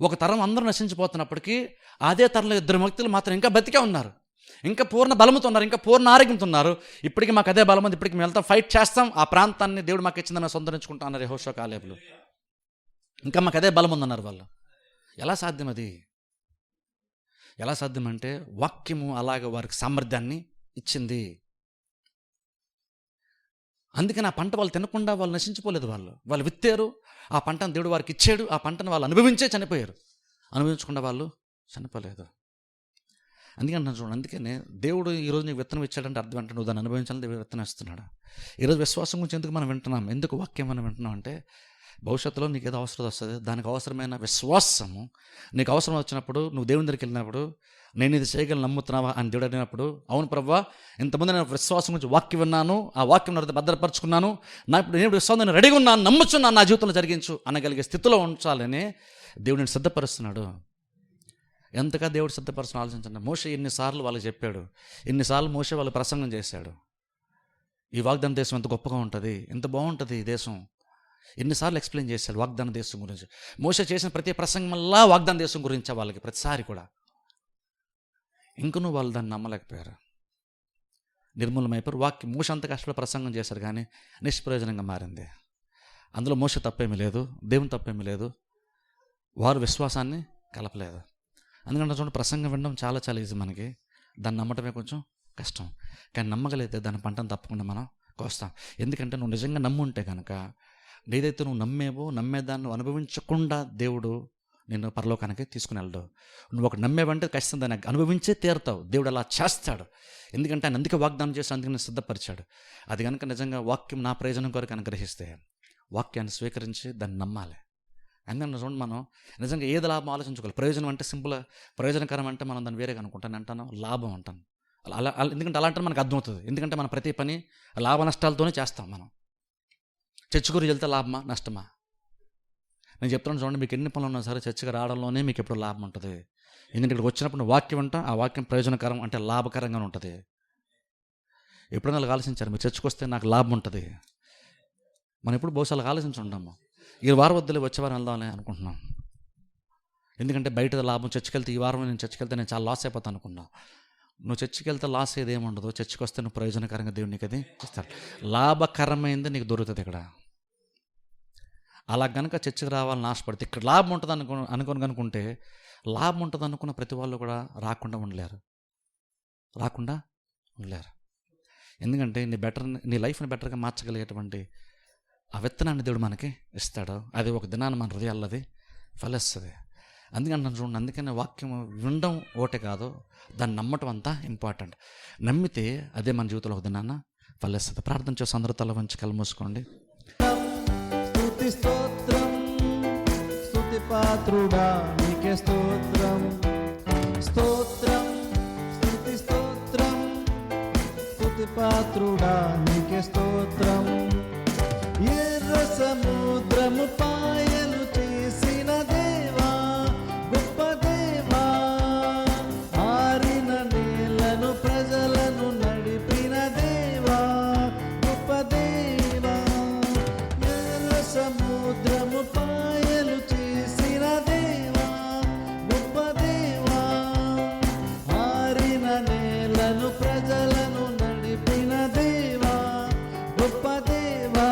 [SPEAKER 1] ఒక తరం అందరూ నశించిపోతున్నప్పటికీ అదే తరంలో 2 వ్యక్తులు మాత్రం ఇంకా బతికే ఉన్నారు, ఇంకా పూర్ణ బలముతో ఉన్నారు, ఇంకా పూర్ణ ఆరోగ్యంతో ఉన్నారు. ఇప్పటికీ మాకు అదే బలం ఉంది, ఇప్పటికి మేము వెళ్తాం, ఫైట్ చేస్తాం, ఆ ప్రాంతాన్ని దేవుడు మాకు ఇచ్చిందని సొంతరించుకుంటాం అన్నారు యెహోషువ కాలేబులు. ఇంకా మాకు అదే బలం ఉందన్నారు వాళ్ళు. ఎలా సాధ్యం అది? ఎలా సాధ్యం అంటే వాక్యము అలాగ వారికి సామర్థ్యాన్ని ఇచ్చింది. అందుకని ఆ పంట వాళ్ళు తినకుండా వాళ్ళు నశించిపోలేదు. వాళ్ళు విత్తారు, ఆ పంటను దేవుడు వారికి ఇచ్చాడు, ఆ పంటను వాళ్ళు అనుభవించే చనిపోయారు. అనుభవించకుండా వాళ్ళు చనిపోలేదు. అందుకని చూడండి, అందుకనే దేవుడు ఈరోజు నీకు విత్తనం ఇచ్చాడంటే అర్థం అంటే నువ్వు దాన్ని అనుభవించాలని దేవుడు విత్తనం ఇస్తున్నాడు. ఈరోజు విశ్వాసం గురించి ఎందుకు మనం వింటున్నాం, ఎందుకు వాక్యం మనం వింటున్నాం అంటే భవిష్యత్తులో నీకు ఏదో అవసరం వస్తుంది, దానికి అవసరమైన విశ్వాసము నీకు అవసరం వచ్చినప్పుడు నువ్వు దేవుని దగ్గరికి వెళ్ళినప్పుడు, నేను ఇది చేయగలను నమ్ముతున్నావా అని దేవుడు అడిగినప్పుడు, అవును ప్రభువా, ఇంతకుముందు నేను విశ్వాసం గురించి వాక్యం విన్నాను, ఆ వాక్యం నా భద్రపరుచుకున్నాను, ఇప్పుడు నేను విశ్వాసం నేను రెడీగా ఉన్నాను, నమ్ముచున్నాను, నా జీవితంలో జరిగించు అనగలిగే స్థితిలో ఉంచాలని దేవుడు నేను సిద్ధపరుస్తున్నాడు. ఎంతగా దేవుడు సిద్ధపరుస్తున్న ఆలోచించండి. మోషే ఎన్నిసార్లు వాళ్ళకి చెప్పాడు, ఎన్నిసార్లు మోషే వాళ్ళు ప్రసంగం చేశాడు, ఈ వాగ్దాన దేశం ఎంత గొప్పగా ఉంటుంది, ఎంత బాగుంటుంది ఈ దేశం, ఎన్నిసార్లు ఎక్స్ప్లెయిన్ చేశాడు వాగ్దాన దేశం గురించి. మోషే చేసిన ప్రతి ప్రసంగం వల్ల వాగ్దాన దేశం గురించి వాళ్ళకి ప్రతిసారి కూడా. ఇంకనూ వాళ్ళు దాన్ని నమ్మలేకపోయారు, నిర్మూలమైపోయారు. మోషే అంత కష్టపడి ప్రసంగం చేశారు కానీ నిష్ప్రయోజనంగా మారింది. అందులో మోషే తప్పేమీ లేదు, దేవుని తప్పేమీ లేదు, వారు విశ్వాసాన్ని కలపలేదు. అందుకంటే చూడండి, ప్రసంగం వినడం చాలా చాలా ఈజీ మనకి, దాన్ని నమ్మటమే కొంచెం కష్టం. కానీ నమ్మగలిగితే దాని పంటను తప్పకుండా మనం కోస్తాం. ఎందుకంటే నువ్వు నిజంగా నమ్ముంటే కనుక, ఏదైతే నువ్వు నమ్మేదాన్ని నువ్వు అనుభవించకుండా దేవుడు నిన్ను పరలోకానికి తీసుకుని వెళ్ళడు. నువ్వు ఒక నమ్మేవంటే ఖచ్చితంగా దాన్ని అనుభవించే తీరుతావు. దేవుడు అలా చేస్తాడు. ఎందుకంటే ఆయన అందుకే వాగ్దానం చేసి అందుకే నేను సిద్ధపరిచాడు. అది కనుక నిజంగా వాక్యం నా ప్రయోజనం కొరకు అనుగ్రహిస్తే వాక్యాన్ని స్వీకరించి దాన్ని నమ్మాలి. అందుకని చూడండి, మనం నిజంగా ఏది లాభం ఆలోచించుకోవాలి. ప్రయోజనం అంటే సింపుల్, ప్రయోజనకరం అంటే మనం దాన్ని వేరేగా అనుకుంటాను అంటాను, లాభం అంటాను అలా. ఎందుకంటే అలా అంటే మనకు అర్థమవుతుంది. ఎందుకంటే మన ప్రతి పని లాభ నష్టాలతోనే చేస్తాం. మనం చర్చి గురించి వెళ్తే లాభమా నష్టమా? నేను చెప్తున్నాను చూడండి, మీకు ఎన్ని పనులు ఉన్నా సరే చర్చికి రావడంలోనే మీకు ఎప్పుడు లాభం ఉంటుంది. ఎందుకంటే ఇక్కడికి వచ్చినప్పుడు వాక్యం అంటా, ఆ వాక్యం ప్రయోజనకరం అంటే లాభకరంగా ఉంటుంది. ఎప్పుడైనా అలాగ ఆలోచించారు, మీరు చర్చికి వస్తే నాకు లాభం ఉంటుంది? మనం ఎప్పుడు బహుశా అలాగ ఆలోచించి ఉంటాము. ఈ వారం వద్దులే వచ్చే వారం వెళ్దామని అనుకుంటున్నాం. ఎందుకంటే బయట లాభం, చర్చికి వెళ్తే ఈ వారం నేను చర్చికి వెళ్తే నేను చాలా లాస్ అయిపోతాను అనుకున్నాను. నువ్వు చర్చికి వెళ్తే లాస్ ఏది ఏముండదు, చర్చికి వస్తే నువ్వు ప్రయోజనకరంగా దేవుడు నీకు అది ఇస్తాడు. లాభకరమైంది నీకు దొరుకుతుంది ఇక్కడ. అలా కనుక చర్చికి రావాలని ఆశపడితే, ఇక్కడ లాభం ఉంటుంది అనుకుని కనుకుంటే, లాభం ఉంటుంది అనుకున్న ప్రతి వాళ్ళు కూడా రాకుండా ఉండలేరు. రాకుండా ఉండలేరు. ఎందుకంటే నీ లైఫ్ని బెటర్గా మార్చగలిగేటువంటి ఆ విత్తనాన్ని దేవుడు మనకి ఇస్తాడు. అది ఒక దినాన్ని మన హృదయాల్లోది ఫలిస్తుంది. అందుకని చూడండి, అందుకని వాక్యం వినడం ఒకటే కాదు, దాన్ని నమ్మటం అంతా ఇంపార్టెంట్. నమ్మితే అదే మన జీవితంలో ఒక దినాన్న ఫలిస్తుంది. ప్రార్థన చేసి అందరూ తల వంచి కళ్ళు మూసుకోండి.
[SPEAKER 2] స్తుతి స్తోత్రం, స్తుతి పాత్రుడా నీకే స్తోత్రం, స్తోత్రం స్తుతి స్తోత్రం, స్తుతి పాత్రుడా నీకే స్తోత్రం. ఎర్ర సముద్రము పాయలు చేసిన దేవా, గొప్ప దేవా, ఆరిన నేలను ప్రజలను నడిపిన దేవా, గొప్ప దేవా. ఎర్ర సముద్రము పాయలు చేసిన దేవా, గొప్ప దేవా, ఆరిన నేలను ప్రజలను నడిపిన దేవా, గొప్ప దేవా.